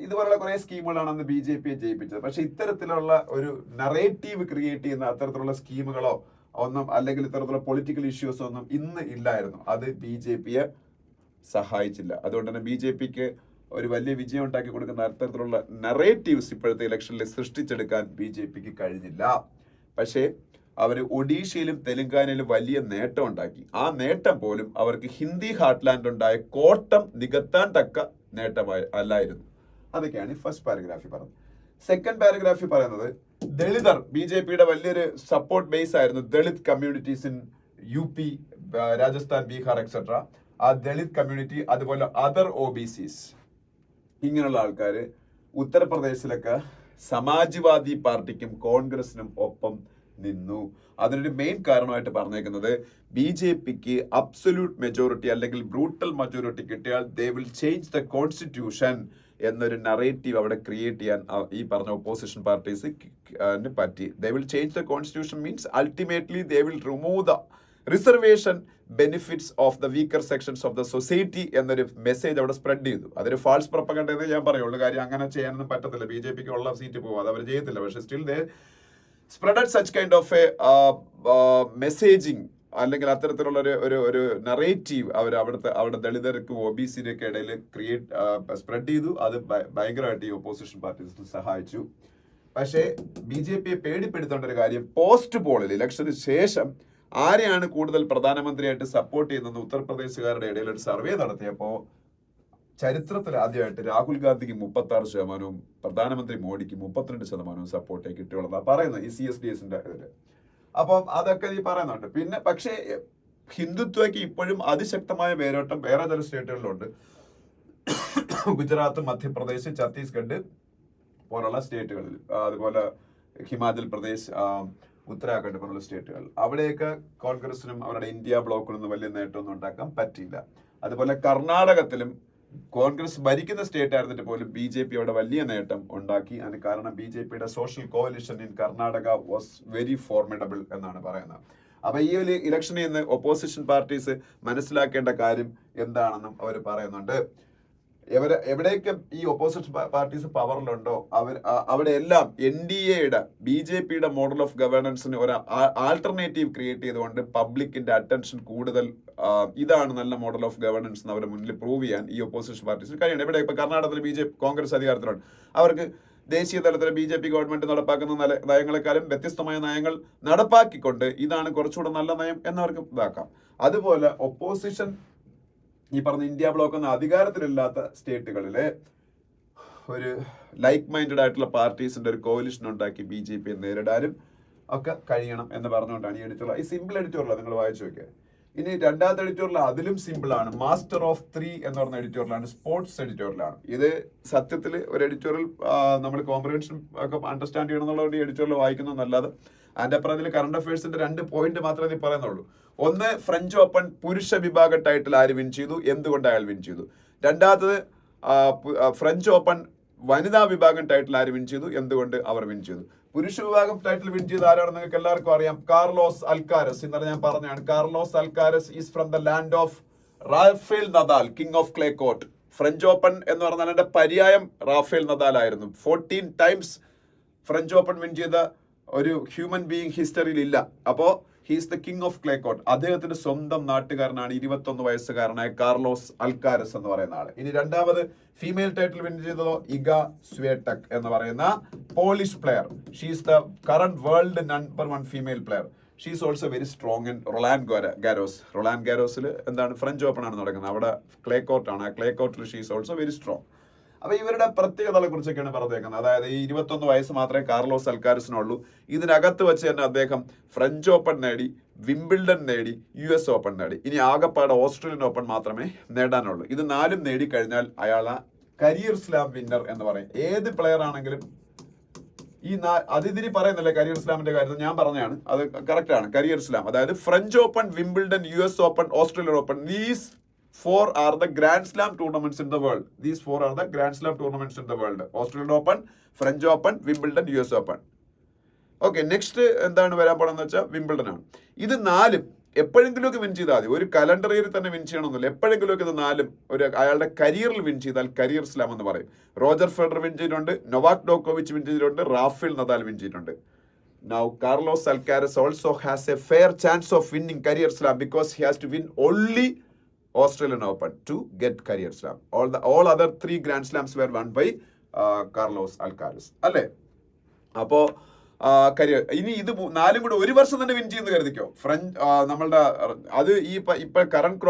ഇതുപോലുള്ള കുറെ സ്കീമുകളാണ് അന്ന് BJP ജയിപ്പിച്ചത്. പക്ഷെ ഇത്തരത്തിലുള്ള ഒരു നറേറ്റീവ് ക്രിയേറ്റ് ചെയ്യുന്ന അത്തരത്തിലുള്ള സ്കീമുകളോ ഒന്നും, അല്ലെങ്കിൽ ഇത്തരത്തിലുള്ള പൊളിറ്റിക്കൽ ഇഷ്യൂസ് ഒന്നും ഇന്ന് ഇല്ലായിരുന്നു. അത് BJPയെ സഹായിച്ചില്ല. അതുകൊണ്ട് തന്നെ BJPക്ക് ഒരു വലിയ വിജയം ഉണ്ടാക്കി കൊടുക്കുന്ന അത്തരത്തിലുള്ള നറേറ്റീവ്സ് ഇപ്പോഴത്തെ ഇലക്ഷനിൽ സൃഷ്ടിച്ചെടുക്കാൻ BJPക്ക് കഴിഞ്ഞില്ല. പക്ഷേ അവർ ഒഡീഷയിലും തെലങ്കാനയിലും വലിയ നേട്ടം ഉണ്ടാക്കി. ആ നേട്ടം പോലും അവർക്ക് ഹിന്ദി ഹാർട്ട്ലാൻഡ് ഉണ്ടായ കോട്ടം നികത്താൻ തക്ക നേട്ടമായി അല്ലായിരുന്നു. അതൊക്കെയാണ് ഫസ്റ്റ് പാരഗ്രാഫിൽ പറഞ്ഞത്. സെക്കൻഡ് പാരഗ്രാഫിൽ പറയുന്നത് ദളിതർ, BJPയുടെ വലിയൊരു സപ്പോർട്ട് ബേസ് ആയിരുന്നു Dalit communities in UP, Rajasthan, Bihar etcetera. ആ ദളിത് കമ്മ്യൂണിറ്റി, അതുപോലെ അതർ OBCs, ഇങ്ങനെയുള്ള ആൾക്കാർ ഉത്തർപ്രദേശിലൊക്കെ സമാജ്വാദി പാർട്ടിക്കും കോൺഗ്രസിനും ഒപ്പം നിന്നു. അതിനൊരു മെയിൻ കാരണമായിട്ട് പറഞ്ഞേക്കുന്നത് BJPക്ക് അബ്സൊല്യൂട്ട് മെജോറിറ്റി അല്ലെങ്കിൽ ബ്രൂട്ടൽ മെജോറിറ്റി കിട്ടിയാൽ they will change the constitution എന്നൊരു നറേറ്റീവ് അവിടെ ക്രിയേറ്റ് ചെയ്യാൻ ഈ പറഞ്ഞ ഒപ്പോസിഷൻ പാർട്ടീസ് പറ്റി. They will change the constitution means ultimately they will remove the reservation benefits of the weaker sections of the society എന്നൊരു message അവിടെ spread ചെയ്തു. അതൊരു ഫാൾസ് പ്രൊപ്പഗണ്ട എന്ന് ഞാൻ പറയുള്ളൂ. കാര്യം അങ്ങനെ ചെയ്യാനൊന്നും പറ്റത്തില്ല. BJPക്ക് ഉള്ള സീറ്റ് പോകും, അത് അവർ ചെയ്യത്തില്ല. പക്ഷെ still they spread such kind of A messaging അല്ലെങ്കിൽ അത്തരത്തിലുള്ള ഒരു നറേറ്റീവ് അവിടെ ദളിതർക്കും OBC-യുടെ ഇടയിൽ സ്പ്രെഡ് ചെയ്തു. അത് ഭയങ്കരമായിട്ട് ഈ ഒപ്പോസിഷൻ പാർട്ടീസിന് സഹായിച്ചു. പക്ഷേ BJPയെ പേടിപ്പെടുത്തേണ്ട ഒരു കാര്യം, പോസ്റ്റ് പോളിൽ ഇലക്ഷന് ശേഷം ആരെയാണ് കൂടുതൽ പ്രധാനമന്ത്രിയായിട്ട് സപ്പോർട്ട് ചെയ്യുന്നത് ഉത്തർപ്രദേശുകാരുടെ ഇടയിൽ ഒരു സർവേ നടത്തിയപ്പോൾ ചരിത്രത്തിൽ ആദ്യമായിട്ട് രാഹുൽ ഗാന്ധിക്ക് 36%, പ്രധാനമന്ത്രി മോഡിക്ക് 32% സപ്പോർട്ടേ കിട്ടിയുള്ളതാണ് പറയുന്നത് ഈ CSDS-ന്റെ ഇതില്. അപ്പം അതൊക്കെ ഈ പറയുന്നുണ്ട്. പിന്നെ പക്ഷേ ഹിന്ദുത്വയ്ക്ക് ഇപ്പോഴും അതിശക്തമായ വേരോട്ടം വേറെ ചില സ്റ്റേറ്റുകളിലുണ്ട്. ഗുജറാത്ത്, മധ്യപ്രദേശ്, ഛത്തീസ്ഗഡ് പോലുള്ള സ്റ്റേറ്റുകളിൽ, അതുപോലെ ഹിമാചൽ പ്രദേശ്, ഉത്തരാഖണ്ഡ് പോലുള്ള സ്റ്റേറ്റുകൾ, അവിടെയൊക്കെ കോൺഗ്രസിനും അവരുടെ ഇന്ത്യ ബ്ലോക്കിനൊന്നും വലിയ നേട്ടമൊന്നും ഉണ്ടാക്കാൻ പറ്റിയില്ല. അതുപോലെ കർണാടകത്തിലും കോൺഗ്രസ് ഭരിക്കുന്ന സ്റ്റേറ്റ് ആയിരുന്നിട്ട് പോലും BJP അവിടെ വലിയ നേട്ടം ഉണ്ടാക്കി. അതിന് കാരണം BJPയുടെ social coalition in Karnataka was very formidable എന്നാണ് പറയുന്നത്. അപ്പൊ ഈ ഒരു ഇലക്ഷനിൽ നിന്ന് ഒപ്പോസിഷൻ പാർട്ടീസ് മനസ്സിലാക്കേണ്ട കാര്യം എന്താണെന്നും അവർ പറയുന്നുണ്ട്. എവിടെയൊക്കെ ഈ ഒപ്പോസിഷൻ പാർട്ടീസ് പവറിലുണ്ടോ അവിടെയെല്ലാം NDAയുടെ BJPയുടെ മോഡൽ ഓഫ് ഗവേണൻസിന് ഒരു ആൾട്ടർനേറ്റീവ് ക്രിയേറ്റ് ചെയ്തുകൊണ്ട് പബ്ലിക്കിന്റെ അറ്റൻഷൻ കൂടുതൽ ഇതാണ് നല്ല മോഡൽ ഓഫ് ഗവേണൻസ് എന്ന് അവരുടെ മുന്നിൽ പ്രൂവ് ചെയ്യാൻ ഈ ഒപ്പോസിഷൻ പാർട്ടീസിന് കഴിയണം. ഇവിടെ ഇപ്പൊ കർണാടകത്തിൽ കോൺഗ്രസ് അധികാരത്തിലുണ്ട്. അവർക്ക് ദേശീയ തലത്തിൽ BJP ഗവൺമെന്റ് നടപ്പാക്കുന്ന നയങ്ങളെക്കാളും വ്യത്യസ്തമായ നയങ്ങൾ നടപ്പാക്കിക്കൊണ്ട് ഇതാണ് കുറച്ചുകൂടെ നല്ല നയം എന്നവർക്ക് ഇതാക്കാം. അതുപോലെ ഒപ്പോസിഷൻ ഈ പറഞ്ഞ ഇന്ത്യ ബ്ലോക്ക് എന്ന അധികാരത്തിലില്ലാത്ത സ്റ്റേറ്റുകളിലെ ഒരു ലൈക്ക് മൈൻഡഡ് ആയിട്ടുള്ള പാർട്ടീസിന്റെ ഒരു കോalition ഉണ്ടാക്കി BJPയെ നേരിടാനും ഒക്കെ കഴിയണം എന്ന് പറഞ്ഞുകൊണ്ടാണ് ഈ എഡിറ്റോറിയൽ. ഈ സിമ്പിൾ എഡിറ്റോറിയൽ നിങ്ങൾ വായിച്ചു നോക്കിയാൽ. ഇനി രണ്ടാമത്തെ എഡിറ്റോറിയൽ അതിലും സിമ്പിൾ ആണ്. മാസ്റ്റർ ഓഫ് 3 എന്ന് പറഞ്ഞ എഡിറ്റോറിയലാണ്, സ്പോർട്സ് എഡിറ്റോറിയലാണ്. ഇത് സത്യത്തിൽ ഒരു എഡിറ്റോറിയൽ നമ്മൾ കോംപ്രിഹെൻഷൻ ഒക്കെ അണ്ടർസ്റ്റാൻഡ് ചെയ്യണം എന്നുള്ളത് എഡിറ്റോറിയൽ വായിക്കുന്നതല്ലാതെ അതിന്റെ അപ്പുറം ഇതിൽ കറണ്ട് അഫയേഴ്സിന്റെ 2 പോയിന്റ് മാത്രമേ പറയുന്നുള്ളൂ. ഒന്ന്, ഫ്രഞ്ച് ഓപ്പൺ പുരുഷ വിഭാഗ ടൈറ്റിൽ ആര് വിൻ ചെയ്തു, എന്തുകൊണ്ട് അയാൾ വിൻ ചെയ്തു. രണ്ടാമത്തത്, ഫ്രഞ്ച് ഓപ്പൺ വനിതാ വിഭാഗം ടൈറ്റിൽ ആര് വിൻ ചെയ്തു, എന്തുകൊണ്ട് അവർ വിൻ ചെയ്തു. പുരുഷ വിഭാഗം ടൈറ്റിൽ വിൻ ചെയ്ത് ആരാണെന്ന് നിങ്ങൾക്ക് എല്ലാവർക്കും അറിയാം, കാർലോസ് അൽക്കാരസ്. ഇന്നലെ ഞാൻ പറഞ്ഞാണ്, Carlos Alcaraz is from the land of Rafael Nadal, king of clay court. French open എന്ന് പറഞ്ഞാൽ അതിന്റെ പര്യായം റാഫേൽ നദാൽ ആയിരുന്നു. 14 times ഫ്രഞ്ച് ഓപ്പൺ വിൻ ചെയ്ത ഒരു ഹ്യൂമൻ ബീയിങ് ഹിസ്റ്ററിയിൽ ഇല്ല. അപ്പോ he's the king of clay court. അദ്ദേഹത്തിന്റെ സ്വന്തം നാട്ടുകാരനാണ് 21 വയസ്സുകാരനായ കാർലോസ് അൽക്കാരസ് എന്ന് പറയുന്ന ആള്. ഇനി രണ്ടാമത് ഫീമെയിൽ ടൈറ്റിൽ വിൻ ചെയ്തതോ ഇഗ സ്വേടെക് എന്ന് പറയുന്ന Polish player. She's the current world number 1 female player. She's also very strong in Roland Garros. Roland ഗാരോസിൽ എന്താണ് ഫ്രഞ്ച് ഓപ്പൺ ആണ് നടക്കുന്നത്. അവിടെ ക്ലേ കോർട്ടാണ്. ആ ക്ലേ കോർട്ടിൽ ഷീസ് ഓൾസോ വെരി സ്ട്രോങ്. അപ്പൊ ഇവരുടെ പ്രത്യേകതകളെ കുറിച്ചൊക്കെയാണ് പറഞ്ഞേക്കുന്നത്. അതായത് ഈ 21 വയസ്സ് മാത്രമേ കാർലോസ് അൽക്കാരസിനുള്ളൂ. ഇതിനകത്ത് വെച്ച് തന്നെ അദ്ദേഹം ഫ്രഞ്ച് ഓപ്പൺ നേടി, വിംബിൾഡൺ നേടി, US ഓപ്പൺ നേടി. ഇനി ആകെപ്പാടെ ഓസ്ട്രേലിയൻ ഓപ്പൺ മാത്രമേ നേടാനുള്ളൂ. ഇത് 4 നേടിക്കഴിഞ്ഞാൽ അയാളെ കരിയർ സ്ലാം വിന്നർ എന്ന് പറയും. ഏത് പ്ലെയർ ആണെങ്കിലും അതിതിരി പറയുന്നില്ല കരിയർ സ്ലാമിന്റെ കാര്യത്തിൽ, ഞാൻ പറഞ്ഞാണ്, അത് കറക്റ്റ് ആണ്. കരിയർ സ്ലാം അതായത് French open, Wimbledon, US open, Australian open, these 4 are the Grand Slam tournaments in the world. These 4 are the Grand Slam tournaments in the world. Australian Open, French Open, Wimbledon, US Open. Okay, next എന്താണ് വരാൻ പോണെന്ന് വെച്ചാൽ Wimbledon ആണ്. ഇത് 4 എപ്പോഴെങ്കിലുമൊക്കെ win ചെയ്താൽ മതി. ഒരു കലണ്ടർ ഇയറിൽ തന്നെ വിൻ ചെയ്യണമെന്നില്ല. എപ്പോഴെങ്കിലുമൊക്കെ ഇത് 4 അയാളുടെ കരിയറിൽ വിൻ ചെയ്താൽ കരിയർ സ്ലാം എന്ന് പറയും. റോജർ ഫെഡറർ വിൻ ചെയ്തിട്ടുണ്ട്, നൊവാക് ഡോക്കോവിച്ച് വിൻ ചെയ്തിട്ടുണ്ട്, റാഫേൽ നദാൽ വിൻ ചെയ്തിട്ടുണ്ട്. Now Carlos Alcaraz also has a fair chance of winning career slam because he has to win only Australian Open to get career slam. All other 3 Grand Slams were won by Carlos Alcaraz. അല്ലേ? അപ്പോ career ഇനി ഇത് 4 കൂടെ ഒരു വർഷം തന്നെ win ചെയ്യുന്ന കരുതിക്കോ. നമ്മളുടെ അത് ഇപ്പൊ കറന്റ്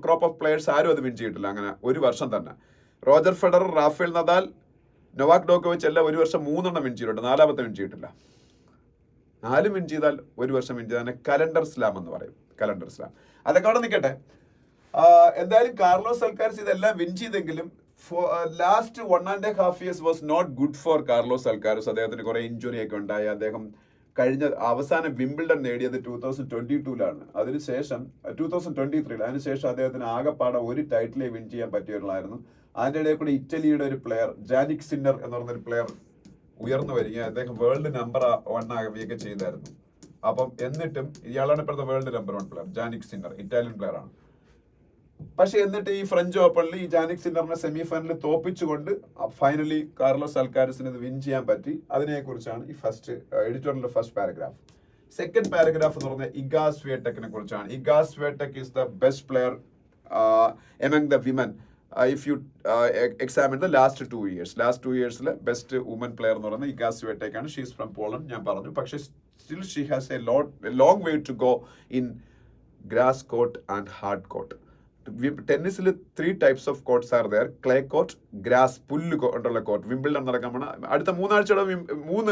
ക്രോപ്പ് ഓഫ് പ്ലേയേഴ്സ് ആരും അത് വിൻ ചെയ്തിട്ടില്ല അങ്ങനെ ഒരു വർഷം തന്നെ. Roger Federer, Rafael Nadal, Novak ഡോക്കോവിച്ച് എല്ലാം ഒരു വർഷം 3 വിൻ ചെയ്തിട്ടുണ്ട്. 4ാമത്തെ വിൻ ചെയ്തിട്ടില്ല. 4 വിൻ ചെയ്താൽ ഒരു വർഷം വിൻ ചെയ്താൽ കലണ്ടർ സ്ലാം എന്ന് പറയും. Calendar slam. അതൊക്കെ അവിടെ നിൽക്കട്ടെ. എന്തായാലും കാർലോസ് അൽക്കാരസ് ഇതെല്ലാം വിൻ ചെയ്തെങ്കിലും last 1.5 years was not good for Carlos Alcaraz. അദ്ദേഹത്തിന് കുറെ ഇഞ്ചുറി ഒക്കെ ഉണ്ടായി. അദ്ദേഹം കഴിഞ്ഞ അവസാനം വിംബിൾഡൺ നേടിയത് 2022-ലാണ്. അതിനുശേഷം 2023-ൽ. അതിനുശേഷം അദ്ദേഹത്തിന് ആകെപ്പാടെ ഒരു ടൈറ്റിലേ വിൻ ചെയ്യാൻ പറ്റിയുള്ളായിരുന്നു. അതിൻ്റെ ഇടയിൽ കൂടി ഇറ്റലിയുടെ ഒരു പ്ലെയർ ജാനിക് സിന്നർ എന്ന് പറഞ്ഞൊരു പ്ലെയർ ഉയർന്നു വരിക, അദ്ദേഹം വേൾഡ് നമ്പർ 1 ആവുകയൊക്കെ ചെയ്തായിരുന്നു. അപ്പം എന്നിട്ടും ഇയാളാണ് ഇപ്പോഴത്തെ world number 1 player, Jannik Sinner, Italian player ആണ്. പക്ഷെ എന്നിട്ട് ഈ ഫ്രഞ്ച് ഓപ്പണിൽ ഈ ജാനിക് സിന്നറിനെ സെമി ഫൈനലിൽ തോപ്പിച്ചുകൊണ്ട് ഫൈനലി കാർലോസ് അൽക്കാരസിന് ഇത് വിൻ ചെയ്യാൻ പറ്റി. അതിനെക്കുറിച്ചാണ് ഈ എഡിറ്റോറിയലിന്റെ ഫസ്റ്റ് പാരഗ്രാഫ്. സെക്കൻഡ് പാരഗ്രാഫ് എന്ന് പറഞ്ഞാൽ ഇഗാ സ്വിയടെക്കിനെ കുറിച്ചാണ്. Iga Swiatek is the best player among the women if you examine the last 2 years best woman player എന്ന് പറയുന്നത് ഇഗാ സ്വിയടെക് ആണ്. ഷീസ് ഫ്രം പോളണ്ട്, ഞാൻ പറഞ്ഞു. പക്ഷെ still she has a long way to go in grass court and hard court. ടെന്നീസിൽ 3 types of courts are there: clay court, grass, പുല്ല് കൊണ്ടുള്ള court. Wimbledon നടക്കാൻ പോണ അടുത്ത 3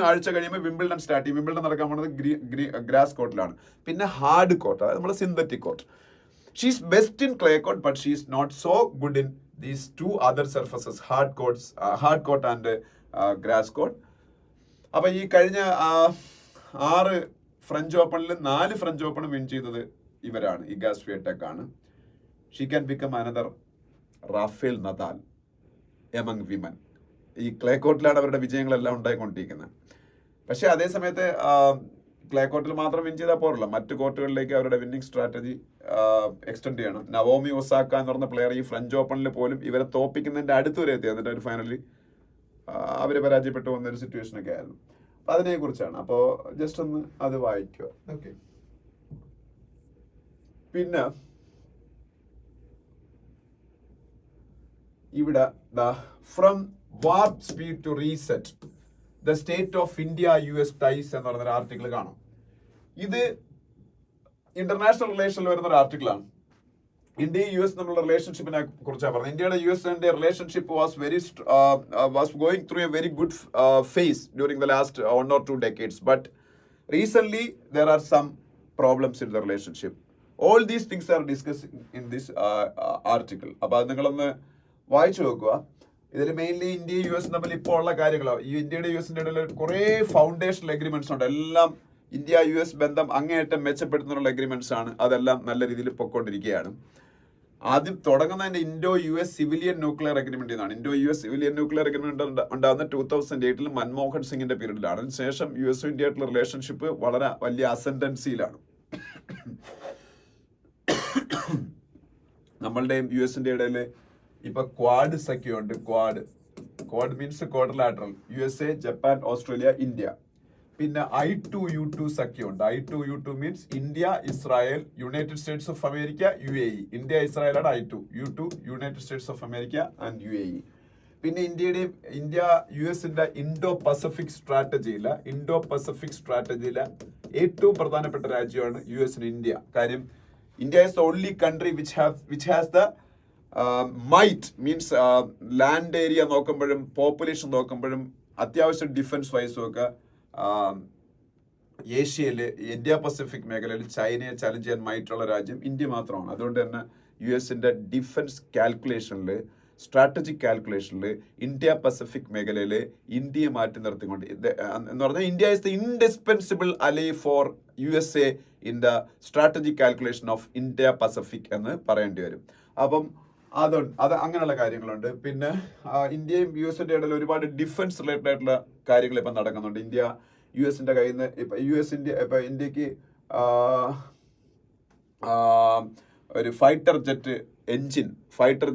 ആഴ്ച കഴിയുമ്പോൾ വിംബിൾഡൺ സ്റ്റാർട്ട് ചെയ്യും. വിംബിൾഡൺ നടക്കാൻ പോണത് ഗ്രാസ് കോർട്ടിലാണ്. പിന്നെ ഹാർഡ് കോർട്ട്, അതായത് നമ്മുടെ synthetic court. She's best in clay court, but she's not so good in these 2 other surfaces, hard court and grass court. അപ്പൊ ഈ കഴിഞ്ഞ 6 ഫ്രഞ്ച് ഓപ്പണിൽ 4 ഫ്രഞ്ച് ഓപ്പൺ വിൻ ചെയ്തത് ഇവരാണ്, ഇഗാ സ്വിയടെക് ആണ്. She can become another Rafael Nadal among women. ഈ clay കോർട്ടിലാണ് അവരുടെ വിജയങ്ങളെല്ലാം ഉണ്ടായിക്കൊണ്ടിരിക്കുന്നത്. പക്ഷെ അതേ സമയത്ത് ക്ലേ കോർട്ടിൽ മാത്രം വിൻ ചെയ്താൽ പോരല്ല, മറ്റു കോർട്ടുകളിലേക്ക് അവരുടെ വിന്നിംഗ് സ്ട്രാറ്റജി എക്സ്റ്റെൻഡ് ചെയ്യണം. നവോമി ഒസാക്ക എന്ന് പറഞ്ഞ പ്ലെയർ ഈ ഫ്രഞ്ച് ഓപ്പണിൽ പോലും ഇവരെ തോപ്പിക്കുന്നതിന്റെ അടുത്ത് വരെ എത്തി. എന്നിട്ട് ഒരു ഫൈനലിൽ അവര് പരാജയപ്പെട്ടു വന്നൊരു സിറ്റുവേഷൻ ഒക്കെ ആയിരുന്നു. അപ്പൊ അതിനെ കുറിച്ചാണ്. അപ്പോ ജസ്റ്റ് ഒന്ന് അത് വായിക്കുക. ഓക്കെ. പിന്നെ ഇവിടെ from warp speed to reset the state of India US ties എന്ന് പറയുന്ന ആർട്ടിക്കിൾ കാണാം. ഇത് ഇന്റർനാഷണൽ റിലേഷനിൽ വരുന്ന ഒരു ആർട്ടിക്കിളാണ്. ഇന്ത്യ US തമ്മിലുള്ള റിലേഷൻഷിപ്പിനെ കുറിച്ചാണ് പറഞ്ഞത്. ഇന്ത്യയുടെ US relationship was going through a very good phase during the last 1 or 2 decades, but recently there are some problems in the relationship. All these things are discussed in this article. അപ്പൊ അത് നിങ്ങളൊന്ന് വായിച്ചു നോക്കുക. ഇതിൽ mainly India US തമ്മിൽ ഇപ്പോൾ ഉള്ള കാര്യങ്ങളോ, ഈ ഇന്ത്യയുടെ USന്റെ ഇടയിൽ കുറെ ഫൗണ്ടേഷണൽ എഗ്രിമെന്റ്സ് ഉണ്ട്. എല്ലാം ഇന്ത്യ US ബന്ധം അങ്ങേയറ്റം മെച്ചപ്പെടുത്തുന്നുള്ള എഗ്രിമെന്റ്സ് ആണ്. അതെല്ലാം നല്ല രീതിയിൽ പൊയ്ക്കൊണ്ടിരിക്കുകയാണ്. ആദ്യം തുടങ്ങുന്നതിന്റെ Indo US civilian nuclear agreement എന്നാണ്. Indo US civilian nuclear agreement ഉണ്ടാകുന്ന 2008 മൻമോഹൻ സിംഗിന്റെ പീരീഡിലാണ്. അതിനുശേഷം US ഇന്ത്യയായിട്ടുള്ള റിലേഷൻഷിപ്പ് വളരെ വലിയ അസെൻഡൻസിയിലാണ്. നമ്മളുടെയും USന്റെ ഇടയിൽ ഇപ്പൊ ക്വാഡ് സഖ്യമുണ്ട്. Quad means quadrilateral, USA, Japan, Australia, India. പിന്നെ I2U2 സഖ്യമുണ്ട്. I2U2 means India, Israel, United States of America, UAE. India ഇസ്രായേലാണ് I2U2, United States of America and UAE. പിന്നെ ഇന്ത്യ US-ന്റെ ഇൻഡോ പസഫിക് സ്ട്രാറ്റജിയിലെ ഏറ്റവും പ്രധാനപ്പെട്ട രാജ്യമാണ് US-ന് ഇന്ത്യ. കാര്യം India is the only country which has the might means land area നോക്കുമ്പോഴും പോപ്പുലേഷൻ നോക്കുമ്പോഴും അത്യാവശ്യം ഡിഫൻസ് വൈസും ഒക്കെ ഏഷ്യയില് ഇന്ത്യ പസഫിക് മേഖലയിൽ ചൈനയെ ചലഞ്ച് ചെയ്യാൻ മൈറ്റുള്ള രാജ്യം ഇന്ത്യ മാത്രമാണ്. അതുകൊണ്ട് തന്നെ US-ന്റെ ഡിഫൻസ് കാൽക്കുലേഷനിൽ, സ്ട്രാറ്റജിക് കാൽക്കുലേഷനിൽ ഇന്ത്യ പസഫിക് മേഖലയിൽ ഇന്ത്യയെ മാറ്റി നിർത്തിക്കൊണ്ട് എന്ന് പറഞ്ഞാൽ India is the indispensable ally for USA in the strategic calculation of India Pacific എന്ന് പറയേണ്ടി വരും. അപ്പം അത് അങ്ങനെയുള്ള കാര്യങ്ങളുണ്ട്. പിന്നെ ഇന്ത്യയും US-ന്റെ ഇടയിൽ ഒരുപാട് ഡിഫൻസ് റിലേറ്റഡ് ആയിട്ടുള്ള കാര്യങ്ങൾ ഇപ്പം നടക്കുന്നുണ്ട്. ഇന്ത്യ US-ന്റെ കയ്യിൽ നിന്ന് ഇപ്പൊ ഇന്ത്യക്ക് ഒരു ഫൈറ്റർ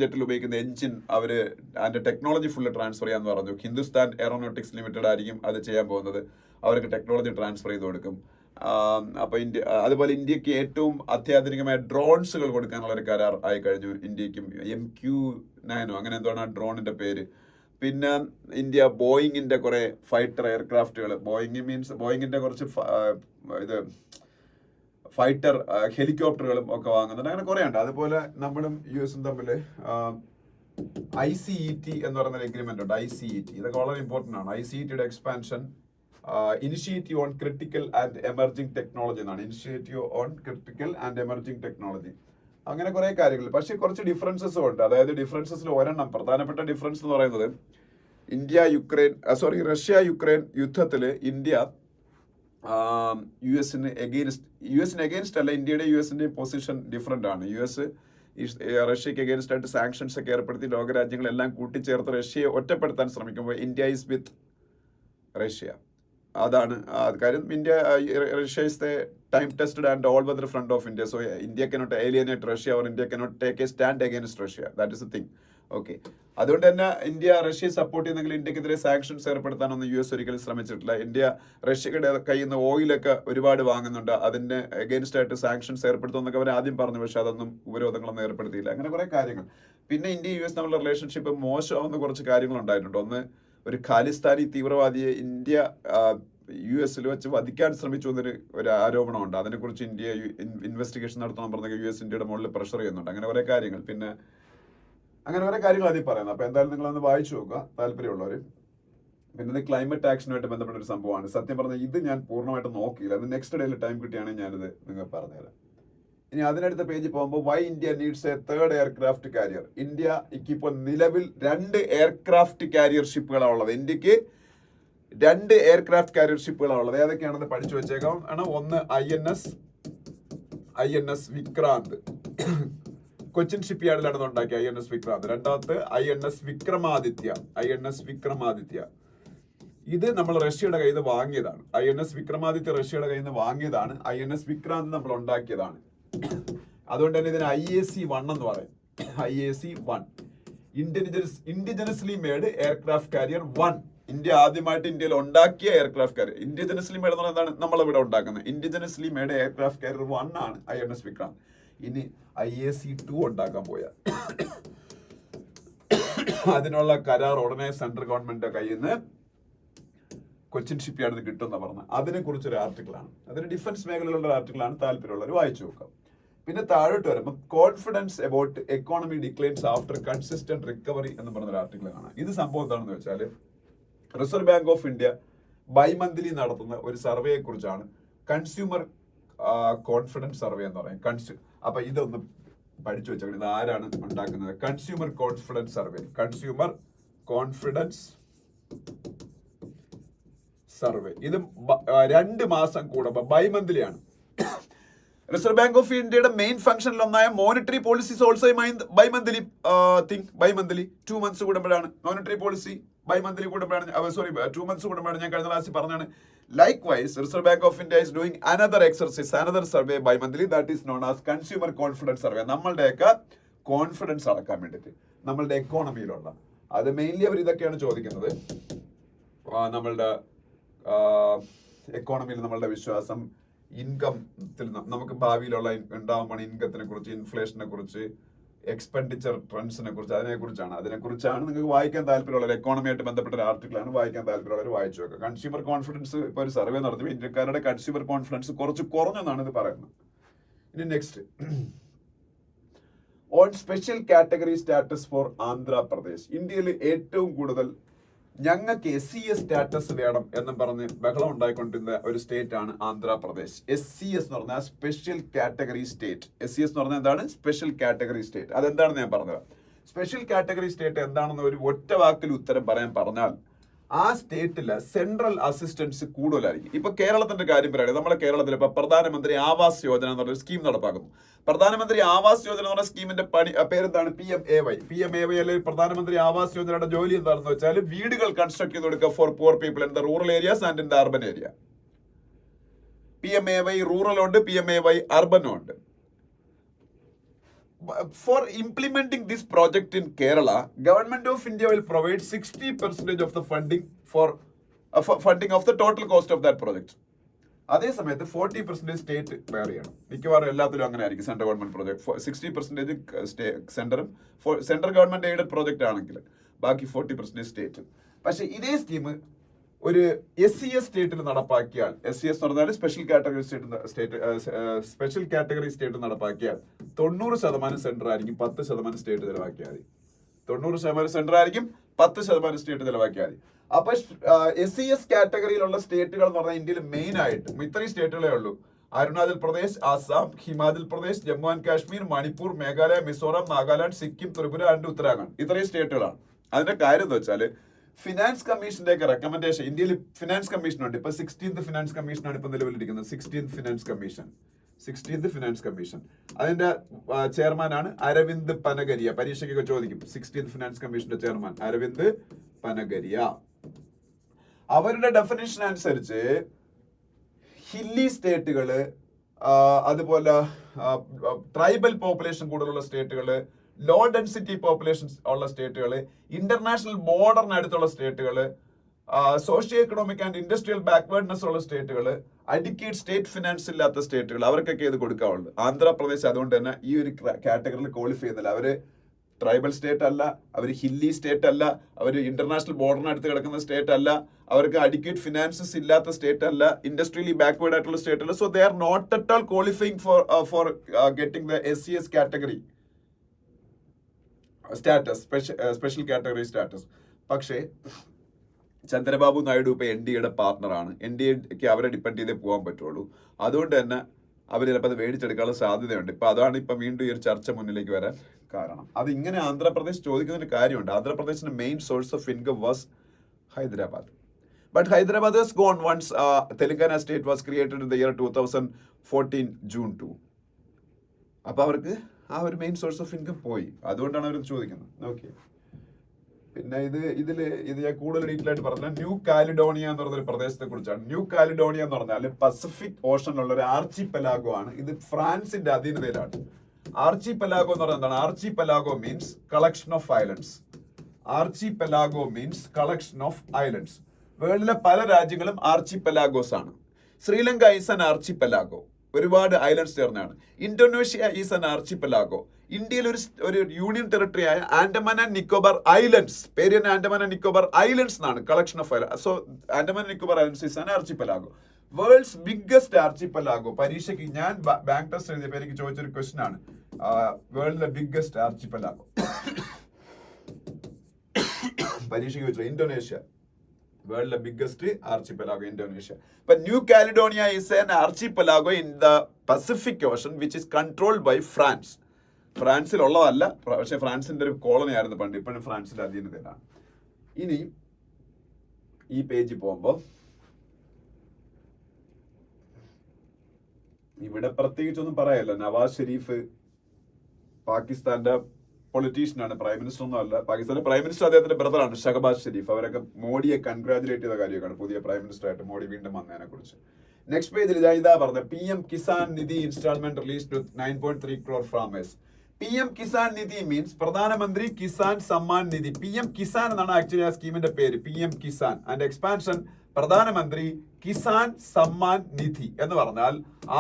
ജെറ്റിൽ ഉപയോഗിക്കുന്ന എഞ്ചിൻ അവര് അതിന്റെ ടെക്നോളജി ഫുള്ള് ട്രാൻസ്ഫർ ചെയ്യാന്ന് പറഞ്ഞു. ഹിന്ദുസ്ഥാൻ എയറോനോട്ടിക്സ് ലിമിറ്റഡ് ആയിരിക്കും അത് ചെയ്യാൻ പോകുന്നത്. അവർക്ക് ടെക്നോളജി ട്രാൻസ്ഫർ ചെയ്ത് കൊടുക്കും. അപ്പൊ അതുപോലെ ഇന്ത്യക്ക് ഏറ്റവും അത്യാധുനികമായ ഡ്രോൺസുകൾ കൊടുക്കാനുള്ള ഒരു കരാർ ആയി കഴിഞ്ഞു. ഇന്ത്യക്കും MQ-9 അങ്ങനെ എന്താണ് ആ ഡ്രോണിന്റെ പേര്. പിന്നെ ഇന്ത്യ ബോയിങ്ങിന്റെ കുറെ ഫൈറ്റർ എയർക്രാഫ്റ്റുകൾ, ബോയിങ്ങിന്റെ കുറച്ച് ഫൈറ്റർ ഹെലികോപ്റ്ററുകളും ഒക്കെ വാങ്ങുന്നുണ്ട്. അങ്ങനെ കുറെ ഉണ്ട്. അതുപോലെ നമ്മളും US-ഉം തമ്മിൽ ICET എന്ന് പറയുന്ന എഗ്രിമെന്റ് ഉണ്ട്. ICET ഇതൊക്കെ വളരെ ഇമ്പോർട്ടന്റ് ആണ്. ICET-യുടെ expansion initiative on critical and emerging technology എന്നാണ്. അങ്ങനെ കുറെ കാര്യങ്ങൾ. പക്ഷെ കുറച്ച് ഡിഫറൻസസും ഉണ്ട്. അതായത് ഡിഫറൻസസിൽ ഒരെണ്ണം പ്രധാനപ്പെട്ട ഡിഫറൻസ് എന്ന് പറയുന്നത് റഷ്യ യുക്രൈൻ യുദ്ധത്തിൽ ഇന്ത്യ യുഎസിന് എഗെയിൻസ്റ്റ് അല്ല, ഇന്ത്യയുടെ യുഎസിന്റെ പൊസിഷൻ ഡിഫറെന്റ് ആണ്. യുഎസ് റഷ്യക്ക് എഗെയിൻസ്റ്റ് ആയിട്ട് സാങ്ഷൻസ് ഒക്കെ ഏർപ്പെടുത്തി ലോകരാജ്യങ്ങളെല്ലാം കൂട്ടിച്ചേർത്ത് റഷ്യയെ ഒറ്റപ്പെടുത്താൻ ശ്രമിക്കുമ്പോൾ ഇന്ത്യ ഈസ് വിത്ത് റഷ്യ. അതാണ് കാര്യം. Russia is the time tested and all weather friend of India. So India cannot alienate Russia or India cannot take a stand against Russia. That is a thing. Okay, അതുകൊണ്ട് തന്നെ India റഷ്യയെ support ചെയ്യുന്നെങ്കിൽ ഇന്ത്യക്കെതിരെ sanctions ഏർപ്പെടുത്താനൊന്നും US ഒരിക്കലും ശ്രമിച്ചിട്ടില്ല. India റഷ്യയുടെ കയ്യിൽ നിന്ന് ഓയിലൊക്കെ ഒരുപാട് വാങ്ങുന്നുണ്ട്, അതിന് അഗെയിൻസ്റ്റ് ആയിട്ട് സാങ്ഷൻസ് ഏർപ്പെടുത്തുമെന്നൊക്കെ അവർ ആദ്യം പറഞ്ഞു, പക്ഷെ അതൊന്നും ഉപരോധങ്ങളൊന്നും ഏർപ്പെടുത്തിയില്ല. അങ്ങനെ കുറെ കാര്യങ്ങൾ. പിന്നെ ഇന്ത്യ യുഎസ് തമ്മിലുള്ള റിലേഷൻഷിപ്പ് മോശമാവുന്ന കുറച്ച് കാര്യങ്ങൾ ഉണ്ടായിട്ടുണ്ട്. ഒന്ന്, ഒരു ഖാലിസ്ഥാനി തീവ്രവാദിയെ ഇന്ത്യ യുഎസിൽ വെച്ച് വധിക്കാൻ ശ്രമിച്ചു എന്നൊരു ആരോപണമുണ്ട്. അതിനെക്കുറിച്ച് ഇന്ത്യ ഇൻവെസ്റ്റിഗേഷൻ നടത്തണം പറഞ്ഞ യുഎസ് ഇന്ത്യയുടെ മുകളിൽ പ്രഷർ ചെയ്യുന്നുണ്ട്. അങ്ങനെ കുറെ കാര്യങ്ങൾ. പിന്നെ അങ്ങനെ കുറെ കാര്യങ്ങൾ അതിൽ പറയുന്നത്. അപ്പൊ എന്തായാലും നിങ്ങളൊന്ന് വായിച്ചു നോക്കുക താല്പര്യമുള്ളവർ. പിന്നെ ഇത് ക്ലൈമറ്റ് ആക്ഷനുമായിട്ട് ബന്ധപ്പെട്ട ഒരു സംഭവമാണ്. സത്യം പറഞ്ഞാൽ ഇത് ഞാൻ പൂർണ്ണമായിട്ട് നോക്കിയില്ല. അത് നെക്സ്റ്റ് ഡേയിൽ ടൈം കിട്ടിയാണെങ്കിൽ ഞാനിത് നിങ്ങൾ പറഞ്ഞുതരാം. ഇനി അതിനടുത്ത പേജിൽ പോകുമ്പോൾ why India needs a third aircraft carrier. ഇന്ത്യക്ക് ഇപ്പോൾ നിലവിൽ 2 എയർക്രാഫ്റ്റ് കാരിയർ ഷിപ്പുകളാണ് ഉള്ളത്. ഇന്ത്യക്ക് 2 എയർക്രാഫ്റ്റ് കാരിയർ ഷിപ്പുകളാണ് ഉള്ളത്. ഏതൊക്കെയാണെന്ന് പഠിച്ചു വെച്ചേക്കാം. ഒന്ന് INS വിക്രാന്ത്, കൊച്ചിൻ ഷിപ്പ് യാർഡിലാണ് ഉണ്ടാക്കിയ INS വിക്രാന്ത്. രണ്ടാമത്തെ INS വിക്രമാദിത്യ. ഇത് നമ്മൾ റഷ്യയുടെ കയ്യിൽ നിന്ന് വാങ്ങിയതാണ്. INS വിക്രമാദിത്യ റഷ്യയുടെ കയ്യിൽ നിന്ന് വാങ്ങിയതാണ്. INS വിക്രാന്ത് നമ്മൾ ഉണ്ടാക്കിയതാണ്. അതുകൊണ്ട് തന്നെ ഇതിന് IAC-1 എന്ന് പറയും. IAC-1 indigenously made aircraft carrier 1. India ആദ്യമായിട്ട് ഇന്ത്യയിൽ ഉണ്ടാക്കിയ എയർക്രാഫ്റ്റ് കാരിയർ. ഇൻഡിജിനസ്ലി മെയ്ഡ് എന്ന് പറയുന്നത് നമ്മളിവിടെ ഉണ്ടാക്കുന്നത്. ഇൻഡിജിനസ്ലി മെയ്ഡ് എയർക്രാഫ്റ്റ് കാരിയർ 1 ആണ് INS വിക്രാന്ത്. ഇനി IAC-2 ഉണ്ടാക്കാൻ പോയ അതിനുള്ള കരാർ ഉടനെ സെൻട്രൽ ഗവൺമെന്റ് കയ്യിൽ നിന്ന് കൊച്ചിൻ ഷിപ്പ് യാർഡിൽ കിട്ടുമെന്ന് പറഞ്ഞ അതിനെ കുറിച്ചൊരു ആർട്ടിക്കിളാണ്. അതൊരു ഡിഫൻസ് മേഖലയിലുള്ള ഒരു ആർട്ടിക്കിളാണ്. താല്പര്യമുള്ളവർ വായിച്ചു നോക്കാം. പിന്നെ താഴോട്ട് വരുമ്പോൾ confidence about economy declines after consistent recovery എന്ന് പറഞ്ഞൊരു ആർട്ടിക്കിൾ കാണാം. ഇത് സംഭവം എന്താണെന്ന് വെച്ചാൽ റിസർവ് ബാങ്ക് ഓഫ് ഇന്ത്യ ബൈമന്ത്ലി നടത്തുന്ന ഒരു സർവേയെ കുറിച്ചാണ്. കൺസ്യൂമർ കോൺഫിഡൻസ് സർവേ എന്ന് പറയും. അപ്പൊ ഇതൊന്ന് പഠിച്ചു വെച്ചാൽ ഇത് ആരാണ് ഉണ്ടാക്കുന്നത്? Consumer confidence survey. Consumer confidence survey ഇത് 2 മാസം കൂടുമ്പോ ബൈമന്ത്ലി ആണ്. റിസർവ് ബാങ്ക് ഓഫ് ഇന്ത്യയുടെ മെയിൻ ഫംഗ്ഷനിൽ ഒന്നായ monetary policies also bimonthly think. Bimonthly 2 months കൂടുമ്പോഴാണ് മോണിറ്ററി പോളിസി. ബൈമന്ത്ലി കൂടുമ്പോഴാണ് 2 months കൂടുമ്പോഴാണ്. ഞാൻ കഴിഞ്ഞ ക്ലാസ്സിൽ പറഞ്ഞാണ്. Likewise, Reserve Bank of India is doing another exercise, another survey bi-monthly that is known as Consumer Confidence Survey. നമ്മളുടെയൊക്കെ കോൺഫിഡൻസ് അളക്കാൻ വേണ്ടിയിട്ട് നമ്മളുടെ എക്കോണമിയിലുള്ള അത് മെയിൻലി അവർ ഇതൊക്കെയാണ് ചോദിക്കുന്നത്. നമ്മളുടെ എക്കോണമിയിൽ നമ്മളുടെ വിശ്വാസം, ഇൻകത്തിൽ നമുക്ക് ഭാവിയിലുള്ള ഉണ്ടാവാൻ ഇൻകത്തിനെ കുറിച്ച്, ഇൻഫ്ലേഷനെ കുറിച്ച്, എക്സ്പെൻഡിച്ചർ ട്രെൻഡ്സിനെ കുറിച്ച്, അതിനെക്കുറിച്ചാണ് നിങ്ങൾക്ക് വായിക്കാൻ താല്പര്യമുള്ള എക്കോണമിയായിട്ട് ബന്ധപ്പെട്ട ഒരു ആർട്ടിക്കിളാണ്. വായിക്കാൻ താല്പര്യമുള്ളവർ വായിച്ചു വെക്കുക. കൺസ്യൂമർ കോൺഫിഡൻസ് ഇപ്പോൾ ഒരു സർവേ നടത്തി ഇന്ത്യക്കാരുടെ കൺസ്യൂമർ കോൺഫിഡൻസ് കുറച്ച് കുറഞ്ഞെന്നാണ് ഇത് പറയുന്നത്. ഇനി next, on special category status four Andhra Pradesh. ഇന്ത്യയിൽ ഏറ്റവും കൂടുതൽ ഞങ്ങൾക്ക് SCS സ്റ്റാറ്റസ് വേണം എന്ന് പറഞ്ഞ് ബഹളം ഉണ്ടായിക്കൊണ്ടിരുന്ന ഒരു സ്റ്റേറ്റ് ആണ് ആന്ധ്രാപ്രദേശ്. SCS എന്ന് പറഞ്ഞാൽ സ്പെഷ്യൽ കാറ്റഗറി സ്റ്റേറ്റ്. SCS എന്ന് പറഞ്ഞാൽ എന്താണ്? Special category state. അതെന്താണെന്ന് ഞാൻ പറഞ്ഞത്. സ്പെഷ്യൽ കാറ്റഗറി സ്റ്റേറ്റ് എന്താണെന്ന് ഒരു ഒറ്റ വാക്കിൽ ഉത്തരം പറഞ്ഞാൽ ആ സ്റ്റേറ്റില് സെൻട്രൽ അസിസ്റ്റൻസ് കൂടുതലായിരിക്കും. ഇപ്പൊ കേരളത്തിന്റെ കാര്യം പറയുകയാണെങ്കിൽ നമ്മുടെ കേരളത്തിൽ ഇപ്പൊ പ്രധാനമന്ത്രി ആവാസ് യോജന എന്ന് പറഞ്ഞൊരു സ്കീം നടപ്പാക്കുന്നു. പ്രധാനമന്ത്രി ആവാസ് യോജന എന്ന് പറഞ്ഞ സ്കീമിന്റെ പേരെന്താണ്? PMAY അല്ലെങ്കിൽ പ്രധാനമന്ത്രി ആവാസ് യോജനയുടെ ജോലി എന്താണെന്ന് വെച്ചാൽ വീടുകൾ കൺസ്ട്രക്ട് ചെയ്ത് കൊടുക്കുക for poor people in the rural areas and in the urban area. PMAY റൂറലും ഉണ്ട്, PMAY അർബനും ഉണ്ട്. For implementing this project in Kerala, Government of India will provide 60% of the funding for funding of the total cost of that project. അതേ സമയത്ത് 40% state bear ചെയ്യണം. മിക്കവാറും എല്ലാത്തിലും അങ്ങനെ ആയിരിക്കും. സെൻട്രൽ ഗവൺമെന്റ് പ്രോജക്ട് 60% സെന്ററും, സെൻട്രൽ ഗവൺമെന്റ് എയ്ഡഡ് പ്രോജക്റ്റ് ആണെങ്കിൽ ബാക്കി 40% സ്റ്റേറ്റ്. പക്ഷെ ഇതേ സ്കീം ഒരു SCS സ്റ്റേറ്റിൽ നടപ്പാക്കിയാൽ, SCS എന്ന് പറഞ്ഞാൽ സ്പെഷ്യൽ കാറ്റഗറി സ്റ്റേറ്റ് നടപ്പാക്കിയാൽ 90% സെന്റർ ആയിരിക്കും, 10% സ്റ്റേറ്റ് ചെലവാക്കിയാൽ മതി. 90% സെന്റർ ആയിരിക്കും, 10% സ്റ്റേറ്റ് ചെലവാക്കിയാൽ മതി. അപ്പൊ SCS കാറ്റഗറിയിലുള്ള സ്റ്റേറ്റുകൾ എന്ന് പറഞ്ഞാൽ ഇന്ത്യയിൽ മെയിൻ ആയിട്ട് ഇത്രയും സ്റ്റേറ്റുകളേ ഉള്ളൂ. Arunachal Pradesh, Assam, Himachal Pradesh, Jammu and Kashmir, Manipur, Meghalaya, Mizoram, Nagaland, Sikkim, Tripura and Uttarakhand. ഇത്രയും സ്റ്റേറ്റുകളാണ്. അതിന്റെ കാര്യം എന്ന് വെച്ചാൽ ഫിനാൻസ് കമ്മീഷന്റെ ഒക്കെ റെക്കമെൻഡേഷൻ, ഇന്ത്യയിൽ ഫിനാൻസ് കമ്മീഷൻ ഉണ്ട്. ഇപ്പൊ 16th ഫിനാൻസ് കമ്മീഷനാണ് ഇപ്പൊ നിലവിലിരിക്കുന്നത്. 16th finance commission. അതിന്റെ ചെയർമാനാണ് അരവിന്ദ് പനഗരിയ. പരീക്ഷയ്ക്കൊക്കെ ചോദിക്കും. 16th ഫിനാൻസ് കമ്മീഷന്റെ ചെയർമാൻ അരവിന്ദ് പനഗരിയ. അവരുടെ ഡെഫിനിഷൻ അനുസരിച്ച് ഹില്ലി സ്റ്റേറ്റുകള്, അതുപോലെ ട്രൈബൽ പോപ്പുലേഷൻ കൂടുതലുള്ള സ്റ്റേറ്റുകള്, ലോ ഡെൻസിറ്റി പോപ്പുലേഷൻ ഉള്ള സ്റ്റേറ്റുകള്, ഇന്റർനാഷണൽ ബോർഡറിന് അടുത്തുള്ള സ്റ്റേറ്റുകള്, socio economic and industrial backwardness ഉള്ള സ്റ്റേറ്റുകള്, അഡിക്കേറ്റ് സ്റ്റേറ്റ് ഫിനാൻസ് ഇല്ലാത്ത സ്റ്റേറ്റുകൾ, അവർക്കൊക്കെ ഇത് കൊടുക്കാവുള്ളൂ. ആന്ധ്രാപ്രദേശ് അതുകൊണ്ട് തന്നെ ഈ ഒരു കാറ്റഗറിയിൽ ക്വാളിഫൈ ചെയ്യുന്നില്ല. അവര് ട്രൈബൽ സ്റ്റേറ്റ് അല്ല, അവർ ഹില്ലി സ്റ്റേറ്റ് അല്ല, അവർ ഇന്റർനാഷണൽ ബോർഡറിനടുത്ത് കിടക്കുന്ന സ്റ്റേറ്റ് അല്ല, അവർക്ക് അഡിക്വേറ്റ് ഫിനാൻസസ് ഇല്ലാത്ത സ്റ്റേറ്റ് അല്ല, ഇൻഡസ്ട്രിയലി ബാക്ക്വേർഡ് ആയിട്ടുള്ള സ്റ്റേറ്റ് അല്ല. So they are not at all qualifying for getting the SCS category status, special category status. പക്ഷേ ചന്ദ്രബാബു നായിഡു ഇപ്പൊ NDAയുടെ പാർട്ണറാണ്. NDAക്ക് അവരെ ഡിപ്പെൻഡ് ചെയ്തേ പോകാൻ പറ്റുള്ളൂ. അതുകൊണ്ട് തന്നെ അവർ ചിലപ്പോൾ അത് മേടിച്ചെടുക്കാനുള്ള സാധ്യതയുണ്ട്. ഇപ്പൊ അതാണ് ഇപ്പൊ വീണ്ടും ഈ ഒരു ചർച്ച മുന്നിലേക്ക് വരാൻ കാരണം. അത് ഇങ്ങനെ ആന്ധ്രാപ്രദേശ് ചോദിക്കുന്നതിന് കാര്യമുണ്ട്. ആന്ധ്രാപ്രദേശിന്റെ main source of income was Hyderabad. But Hyderabad has gone once Telangana state was created in the year 2014 June 2. അപ്പൊ അവർക്ക് ആ ഒരു മെയിൻ സോഴ്സ് ഓഫ് ഇൻകം പോയി. അതുകൊണ്ടാണ് അവർ ചോദിക്കുന്നത്. ഓക്കെ, പിന്നെ ഇത് ഞാൻ കൂടുതൽ ഡീറ്റെയിൽ ആയിട്ട് പറഞ്ഞ ന്യൂ കാലിഡോണിയ എന്ന് പറഞ്ഞൊരു പ്രദേശത്തെ കുറിച്ചാണ്. ന്യൂ കാലിഡോണിയ എന്ന് പറഞ്ഞാൽ പസഫിക് ഓഷനിലുള്ള ഒരു ആർച്ചിപെലാഗോ ആണ്. ഇത് ഫ്രാൻസിന്റെ അധീനതയിലാണ്. ആർച്ചിപെലാഗോ എന്ന് പറഞ്ഞാൽ എന്താണ്? Archipelago means collection of islands. Archipelago means collection of islands. വേൾഡിലെ പല രാജ്യങ്ങളും ആർച്ചിപെലാഗോസ് ആണ്. ശ്രീലങ്ക ഈസ് ആൻ ആർച്ചിപെലാഗോ, ഒരുപാട് ഐലൻഡ്സ് ചേർന്നാണ്. Indonesia is an archipelago. ഇന്ത്യയിൽ ഒരു യൂണിയൻ ടെറിട്ടറി ആയ ആൻഡമാൻ ആൻഡ് നിക്കോബാർ ഐലൻഡ്സ്, പേര് തന്നെ ആൻഡമാൻ ആൻഡ് നിക്കോബാർ ഐലൻഡ്സ് എന്നാണ്, collection of islands. So Andaman and Nicobar islands is an archipelago. World's biggest archipelago. പരീക്ഷയ്ക്ക് ഞാൻ ബാങ്ക് ടെസ്റ്റ് എഴുതിയപ്പോൾ എനിക്ക് ചോദിച്ചൊരു ക്വസ്റ്റൻ ആണ്, വേൾഡിലെ ബിഗ്ഗസ്റ്റ് ആർച്ചിപെലാഗോ. പരീക്ഷയ്ക്ക് ചോദിച്ചത് ഇന്തോനേഷ്യ, വേൾഡിലെ biggest archipelago Indonesia. But New Caledonia is an archipelago in the Pacific Ocean which is controlled by France. ഫ്രാൻസിലുള്ളതല്ല, പക്ഷെ ഫ്രാൻസിന്റെ ഒരു കോളനി ആയിരുന്നു പണ്ട്. ഇപ്പോഴും ഫ്രാൻസിന്റെ അധീനതയിലാണ്. ഇനി ഈ പേജിൽ പോകുമ്പോ ഇവിടെ പ്രത്യേകിച്ചൊന്നും പറയല്ല. നവാസ് ഷെരീഫ് പാകിസ്ഥാന്റെ പൊളിറ്റീഷ്യനാണ്, പ്രൈം മിനിസ്റ്റർ ഒന്നും അല്ല. പാകിസ്ഥാന്റെ പ്രൈം മിനിസ്റ്റർ അദ്ദേഹത്തിന്റെ ബ്രദറാണ് ഷഹബാസ് ഷെരീഫ്. അവരൊക്കെ മോഡിയെ കൺഗ്രാജുലേറ്റ് ചെയ്ത കാര്യമൊക്കെയാണ് പുതിയ പ്രൈം മിനിസ്റ്റർ ആയിട്ട് മോഡി വീണ്ടും വന്നതിനെ കുറിച്ച്. നെക്സ്റ്റ് പേജിൽ ഇതാ പറഞ്ഞത് PM Kisan Nidhi instalment release to 9.3 crore farmers. PM Kisan Nidhi means Pradhan Mantri Kisan Samman Nidhi. PM Kisan എന്നാണ് ആക്ച്വലി ആ സ്കീമിന്റെ പേര്, PM കിസാൻ. ആൻഡ് എക്സ്പാൻഷൻ പ്രധാനമന്ത്രി കിസാൻ സമ്മാൻ നിധി എന്ന് പറഞ്ഞാൽ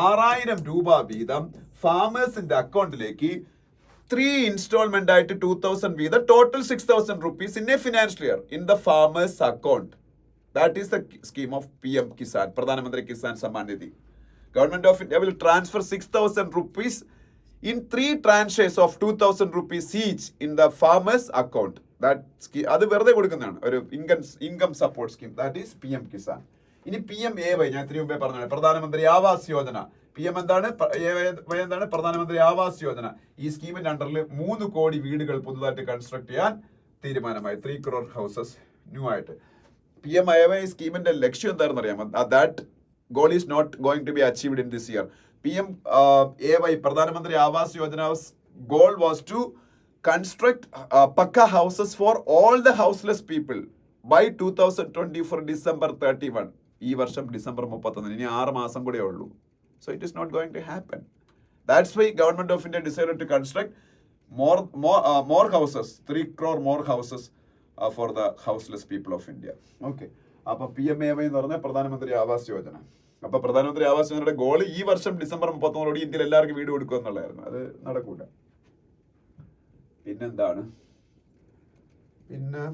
6000 രൂപ വീതം ഫാമേഴ്സിന്റെ അക്കൗണ്ടിലേക്ക് 3 ഇൻസ്റ്റാൾമെന്റ് ആയിട്ട് 2000 വീതം, total 6000 rupees in a financial year in the farmer's account. That is the scheme of PM Kisan, Pradhanamantri Kisan Samman Nidhi. Government of India will transfer 6000 rupees in 3 tranches of 2000 rupees each in the farmer's account. That scheme, അത് വെറുതെ കൊടുക്കുന്നതാണ്, ഒരു income support scheme. That is PM Kisan. ഇനി PMAY ഞാൻ ഇത്തിരി മുമ്പേ പറഞ്ഞത് പ്രധാനമന്ത്രി ആവാസ് യോജന. PM എന്താണ്? പ്രധാനമന്ത്രി ആവാസ് യോജന. ഈ സ്കീമിന്റെ അണ്ടറിൽ 3 കോടി വീടുകൾ പുതുതായിട്ട് കൺസ്ട്രക്ട് ചെയ്യാൻ തീരുമാനമായി. 3 crore houses ന്യൂ ആയിട്ട്. PMAY സ്കീമിന്റെ ലക്ഷ്യം എന്താണെന്ന് അറിയാമോ? That goal is not going to be achieved in this year. PMAY പ്രധാനമന്ത്രി Awas യോജനാ's goal was to construct Pakka houses for all the houseless people by 2024 December 31. ഈ വർഷം ഡിസംബർ 31. ഇനി 6 മാസം കൂടെ ഉള്ളൂ. So it is not going to happen. That's why Government of India decided to construct more houses, 3 crore more houses for the houseless people of India. Okay. അപ്പൊ PMAY എന്ന് പറഞ്ഞാൽ പ്രധാനമന്ത്രി ആവാസ് യോജന. അപ്പൊ പ്രധാനമന്ത്രി ആവാസ് യോജനയുടെ ഗോൾ ഈ വർഷം ഡിസംബർ 31 ഇന്ത്യയിൽ എല്ലാവർക്കും വീട് കൊടുക്കുക എന്നുള്ളതായിരുന്നു. അത് നടക്കൂല. പിന്നെന്താണ്? പിന്നെ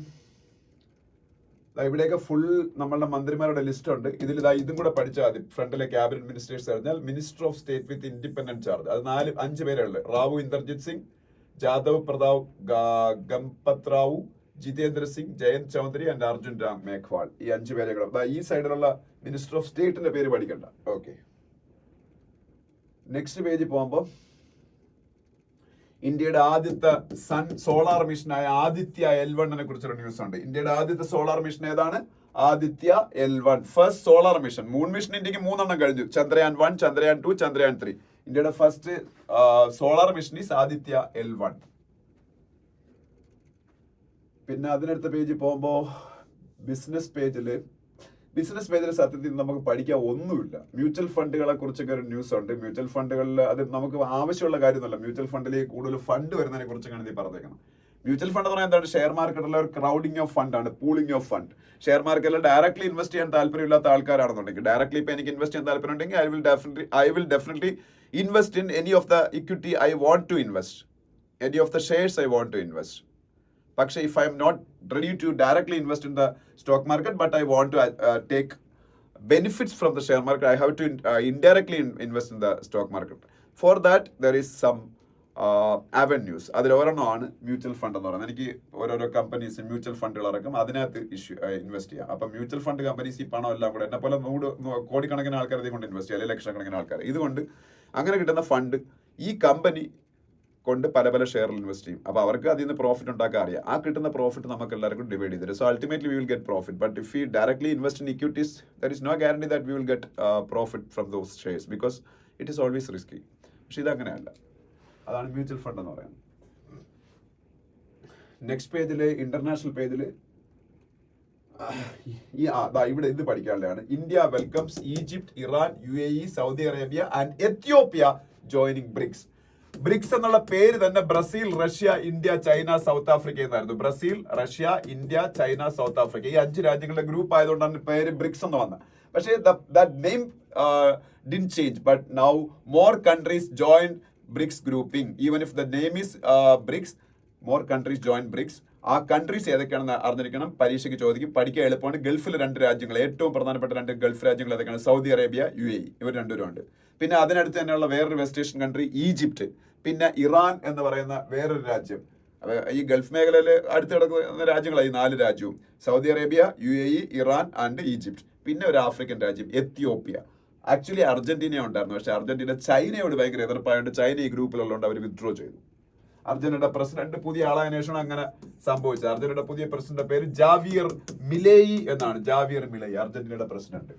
ഇവിടെയൊക്കെ ഫുൾ നമ്മളുടെ മന്ത്രിമാരുടെ ലിസ്റ്റ് ഉണ്ട്. ഇതിൽ ഇതും കൂടെ പഠിച്ചാൽ മതി. ഫ്രണ്ടിലെ ക്യാബിനറ്റ് മിനിസ്റ്റേഴ്സ് പറഞ്ഞാൽ minister of state with independent charge. അത് 5 പേരേ ഉള്ളു. റാവു ഇന്ദർജിത് സിംഗ്, ജാദവ് പ്രതാപ് ഗംപത് റാവു, ജിതേന്ദ്ര സിംഗ്, ജയന്ത് ചൗധരി ആൻഡ് അർജുൻ രാം മേഘ്വാൾ. ഈ 5 പേരെ കൂടെ ഈ സൈഡിലുള്ള മിനിസ്റ്റർ ഓഫ് സ്റ്റേറ്റിന്റെ പേര് പഠിക്കണ്ട. ഓക്കെ, നെക്സ്റ്റ് പേജിൽ പോകുമ്പോൾ ഇന്ത്യയുടെ ആദ്യത്തെ സോളാർ മിഷനായ ആദിത്യ L1 കുറിച്ചുള്ള ന്യൂസ് ഉണ്ട്. ഇന്ത്യയുടെ ആദ്യത്തെ സോളാർ മിഷൻ ഏതാണ്? Aditya L1, first solar mission. Moon mission ഇന്ത്യക്ക് 3 കഴിഞ്ഞു. ചന്ദ്രയാൻ 1, ചന്ദ്രയാൻ 2, ചന്ദ്രയാൻ 3. ഇന്ത്യയുടെ first solar mission is Aditya L1. പിന്നെ അതിനടുത്ത പേജ് പോകുമ്പോ ബിസിനസ് പേജിൽ സത്യത്തിൽ നമുക്ക് പഠിക്കാൻ ഒന്നുമില്ല. മ്യൂച്വൽ ഫണ്ടുകളെ കുറിച്ചൊക്കെ ഒരു ന്യൂസ് ഉണ്ട്. മ്യൂച്വൽ ഫണ്ടുകളിൽ അത് നമുക്ക് ആവശ്യമുള്ള കാര്യമൊന്നുമല്ല. മ്യൂച്വൽ ഫണ്ടിലേക്ക് കൂടുതൽ ഫണ്ട് വരുന്നതിനെ കുറിച്ചൊക്കെയാണ് ഇത് പറഞ്ഞേക്കുന്നത്. മ്യൂച്വൽ ഫണ്ട് എന്ന് പറഞ്ഞാൽ എന്താണ്? ഷെയർ മാർക്കറ്റിലെ ഒരു ക്രൗഡിംഗ് ഓഫ് ഫണ്ട് ആണ്, പൂളിംഗ് ഓഫ് ഫണ്ട്. ഷെയർ മാർക്കറ്റിൽ ഡയറക്ട്ലി ഇൻവെസ്റ്റ് ചെയ്യാൻ താല്പര്യമില്ലാത്ത ആൾക്കാരാണെന്നുണ്ടെങ്കിൽ, ഡയറക്ട്ലി ഇപ്പൊ എനിക്ക് ഇൻവെസ്റ്റ് ചെയ്യാൻ താല്പര്യം ഉണ്ടെങ്കിൽ I will definitely invest in any of the equity I want to invest, any of the shares I want to invest. പക്ഷേ if I am not ready to directly invest in the stock market, but I want to take benefits from the share market, I have to indirectly invest in the stock market. For that, there is some avenues. അതിൽ ഒരെണ്ണമാണ് mutual fund എന്ന് പറയുന്നത്. എനിക്ക് ഓരോരോ companies mutual ഫണ്ടുകൾ ഇറക്കും, അതിനകത്ത് invest ചെയ്യാം. അപ്പം മ്യൂച്വൽ ഫണ്ട് കമ്പനീസ് ഈ പണം എല്ലാം കൂടെ എന്നെ പോലെ കോടിക്കണക്കിന് ആൾക്കാർ ഇതുകൊണ്ട് ഇൻവെസ്റ്റ് ചെയ്യാം, അല്ലെങ്കിൽ ലക്ഷക്കണക്കിന് ആൾക്കാർ. ഇതുകൊണ്ട് അങ്ങനെ കിട്ടുന്ന ഫണ്ട് ഈ കമ്പനി കൊണ്ട് പല ഷെയറിൽ ഇൻവെസ്റ്റ് ചെയ്യും. അപ്പോൾ അവർക്ക് അതിൽ നിന്ന് പ്രോഫിറ്റ് ഉണ്ടാക്കാൻ അറിയാം. ആ കിട്ടുന്ന പ്രോഫിറ്റ് നമുക്ക് എല്ലാവർക്കും ഡിവൈഡ് ചെയ്തിട്ട്, so ultimately we will get profit. But if you directly invest in equities, there is no guarantee that we will get profit from those shares, because it is always risky. പക്ഷെ ഇതങ്ങനെയല്ല. അതാണ് mutual fund എന്ന് പറയുന്നത്. Next പേജിൽ, international പേജിൽ ഇവിടെ ഇത് പഠിക്കാനുള്ളതാണ്. India welcomes Egypt, Iran, UAE, Saudi Arabia and Ethiopia joining BRICS. BRICS എന്നുള്ള പേര് തന്നെ Brazil, Russia, India, China, South Africa എന്നായിരുന്നു. Brazil, Russia, India, China, South Africa, ഈ 5 രാജ്യങ്ങളുടെ ഗ്രൂപ്പ് ആയതുകൊണ്ടാണ് പേര് ബ്രിക്സ് എന്ന് വന്നത്. പക്ഷേ that name didn't change, but now more countries joined BRICS grouping. Even if the name is BRICS, more countries joined BRICS. ആ countries ഏതൊക്കെയാണെന്ന് അറിഞ്ഞിരിക്കണം. പരീക്ഷയ്ക്ക് ചോദിക്കും, പഠിക്കാൻ എളുപ്പമാണ്. ഗൾഫിൽ 2 രാജ്യങ്ങൾ, ഏറ്റവും പ്രധാനപ്പെട്ട 2 ഗൾഫ് രാജ്യങ്ങൾ ഏതൊക്കെയാണ്? സൗദി അറേബ്യ, UAE, ഇവർ രണ്ടുപേരും ഉണ്ട്. പിന്നെ അതിനടുത്ത് തന്നെയുള്ള വേറൊരു വെസ്റ്റ് ഏഷ്യൻ കൺട്രി ഈജിപ്റ്റ്, പിന്നെ ഇറാൻ എന്ന് പറയുന്ന വേറൊരു രാജ്യം. ഈ ഗൾഫ് മേഖലയിൽ അടുത്ത് കിടക്കുന്ന രാജ്യങ്ങളായി 4 രാജ്യവും: Saudi Arabia, UAE, Iran and Egypt. പിന്നെ ഒരു ആഫ്രിക്കൻ രാജ്യം എത്യോപ്യ. ആക്ച്വലി അർജന്റീന ഉണ്ടായിരുന്നു, പക്ഷെ അർജന്റീന ചൈനയോട് ഭയങ്കര എതിർപ്പായതുകൊണ്ട് ചൈന ഈ ഗ്രൂപ്പിലുള്ളതുകൊണ്ട് അവർ വിത്ഡ്രോ ചെയ്തു. അർജന്റീനയുടെ പ്രസിഡന്റ് പുതിയ ആളായതിനു ശേഷം അങ്ങനെ സംഭവിച്ചത്. അർജന്റീനയുടെ പുതിയ പ്രസിഡന്റ് പേര് ജാവിയർ മിലേയി എന്നാണ്. ജാവിയർ മിലേയി അർജന്റീനയുടെ പ്രസിഡന്റ്.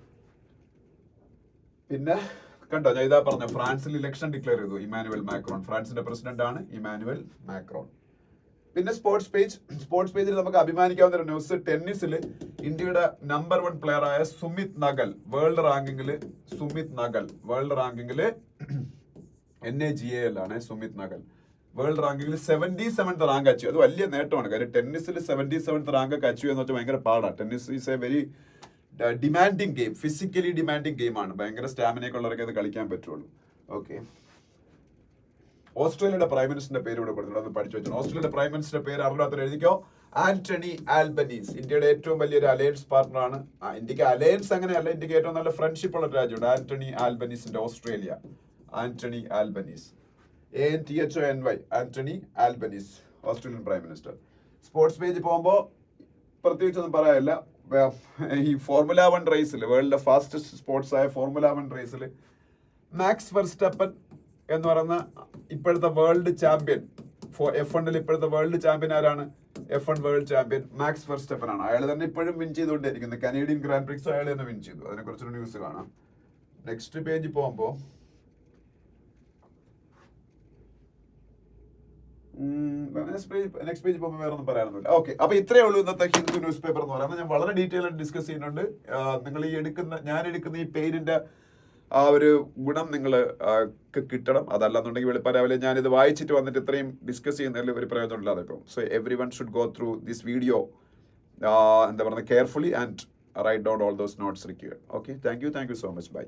പിന്നെ കണ്ടോ, ഞാൻ ഇതാ പറഞ്ഞ, ഫ്രാൻസിൽ ഇലക്ഷൻ ഡിക്ലെയർ ചെയ്തു ഇമാനുവൽ മാക്രോൺ. ഫ്രാൻസിന്റെ പ്രസിഡന്റ് ആണ് ഇമാനുവൽ മാക്രോൺ. പിന്നെ സ്പോർട്സ് പേജിൽ നമുക്ക് അഭിമാനിക്കാവുന്ന ഒരു ന്യൂസ്. ടെന്നീസിൽ ഇന്ത്യയുടെ നമ്പർ 1 പ്ലെയർ ആയ സുമിത് നഗൽ വേൾഡ് റാങ്കിങ്ങില് NAGAL ആണ്. സുമിത് നഗൽ വേൾഡ് റാങ്കിങ്ങിൽ 77th റാങ്ക് അച്ചീവ്. അത് വലിയ നേട്ടമാണ്. കാര്യം ടെന്നീസിൽ 77th റാങ്ക് ഒക്കെ അച്ചീവ് എന്ന് വെച്ചാൽ ഭയങ്കര പാടാണ്. Tennis is A very demanding game, physically demanding ഗെയിമാണ്. ഭയങ്കര സ്റ്റാമിനയൊക്കെ ഉള്ളവർക്ക് അത് കളിക്കാൻ പറ്റുള്ളൂ. ഓക്കെ, ഓസ്ട്രേലിയയുടെ പ്രൈം മിനിസ്റ്ററിന്റെ പേര് ഇവിടെ കൊടുത്തിട്ടുണ്ട്, അത് പഠിച്ചു വെച്ചു. ഓസ്ട്രേലിയയുടെ പ്രൈം മിനിസ്റ്ററിന്റെ പേര് അറിയാത്ത എഴുതിക്കോ, ആന്റണി ആൽബനീസ്. ഇന്ത്യയുടെ ഏറ്റവും വലിയൊരു അലയൻസ് പാർട്ണറാണ്. ഇന്ത്യക്ക് അലയൻസ് അങ്ങനെയല്ല, ഇന്ത്യക്ക് ഏറ്റവും നല്ല ഫ്രണ്ട്ഷിപ്പ് ഉള്ള രാജ്യമുണ്ട്, ആന്റണി ആൽബനീസിന്റെ Australia. Anthony Albanese, ANTHONY, Anthony Albanese, Australian prime minister. Sports page പോകുമ്പോൾ പ്രത്യേകിച്ചൊന്നും പറയാനില്ല. ഈ ഫോർമുല 1 റേസിൽ, വേൾഡിലെ ഫാസ്റ്റസ്റ്റ് സ്പോർട്സ് ആയ ഫോർമുല 1 റേസിൽ മാക്സ് വെർസ്റ്റപ്പൻ എന്ന് പറയുന്ന ഇപ്പോഴത്തെ വേൾഡ് ചാമ്പ്യൻ, F1 ഇപ്പോഴത്തെ വേൾഡ് ചാമ്പ്യൻ ആരാണ്? F1 world champion max Verstappen ആണ്. അയാൾ തന്നെ ഇപ്പോഴും വിൻ ചെയ്തുകൊണ്ടിരിക്കുന്നത്. കനേഡിയൻ ഗ്രാൻഡ് പ്രിക്സ് അയാൾ തന്നെ വിൻ ചെയ്തു. അതിനെ കുറിച്ചൊരു ന്യൂസ് കാണാം. നെക്സ്റ്റ് പേജ് പോകുമ്പോ നെക്സ്റ്റ് പേജ് പോകുമ്പോൾ വേറെ ഒന്നും പറയാനൊന്നുമില്ല. ഓക്കെ, അപ്പൊ ഇത്രയേ ഉള്ളൂ ഇന്നത്തെ ഹിന്ദു ന്യൂസ് പേപ്പർ എന്ന് പറയുന്നത്. ഞാൻ വളരെ ഡീറ്റെയിൽ ആയിട്ട് ഡിസ്കസ് ചെയ്യുന്നുണ്ട്. നിങ്ങൾ ഞാൻ എടുക്കുന്ന ഈ പേരിന്റെ ആ ഒരു ഗുണം നിങ്ങൾ കിട്ടണം. അതല്ലെന്നുണ്ടെങ്കിൽ വെളുപ്പാരാവിലെ ഞാനിത് വായിച്ചിട്ട് വന്നിട്ട് ഇത്രയും ഡിസ്കസ് ചെയ്യുന്നതിൽ ഒരു പ്രയോജനം ഇല്ലാതെ ഇപ്പം. So every one should go through this video എന്താ പറയുക, carefully and write down all those notes required. Okay, thank you so much. By.